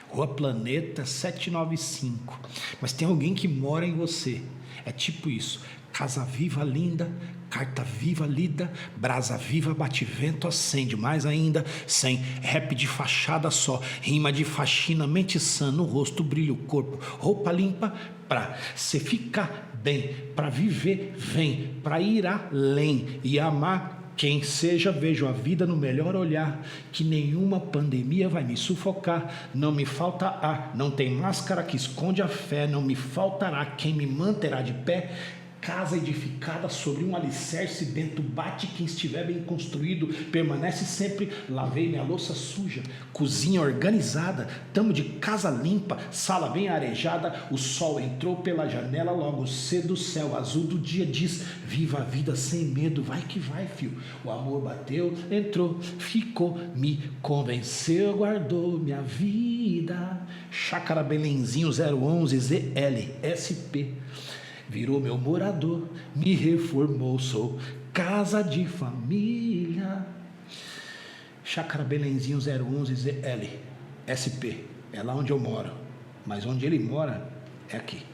Rua Planeta 795. Mas tem alguém que mora em você. É tipo isso. Casa viva linda, carta viva lida, brasa viva bate vento acende. Mais ainda, sem rap de fachada só, rima de faxina, mente sã, no rosto brilha o corpo, roupa limpa pra cê ficar bem, pra viver vem, pra ir além e amar quem seja. Vejo a vida no melhor olhar, que nenhuma pandemia vai me sufocar. Não me falta ar, não tem máscara que esconde a fé. Não me faltará quem me manterá de pé. Casa edificada sobre um alicerce, vento bate, quem estiver bem construído permanece sempre. Lavei minha louça suja, cozinha organizada, tamo de casa limpa, sala bem arejada. O sol entrou pela janela logo cedo, o céu azul do dia diz: viva a vida sem medo, vai que vai, fio. O amor bateu, entrou, ficou, me convenceu, guardou minha vida. Chácara Belenzinho 011 ZLSP. Virou meu morador, me reformou, sou casa de família. Chácara Belenzinho 011 ZL SP. É lá onde eu moro. Mas onde ele mora é aqui.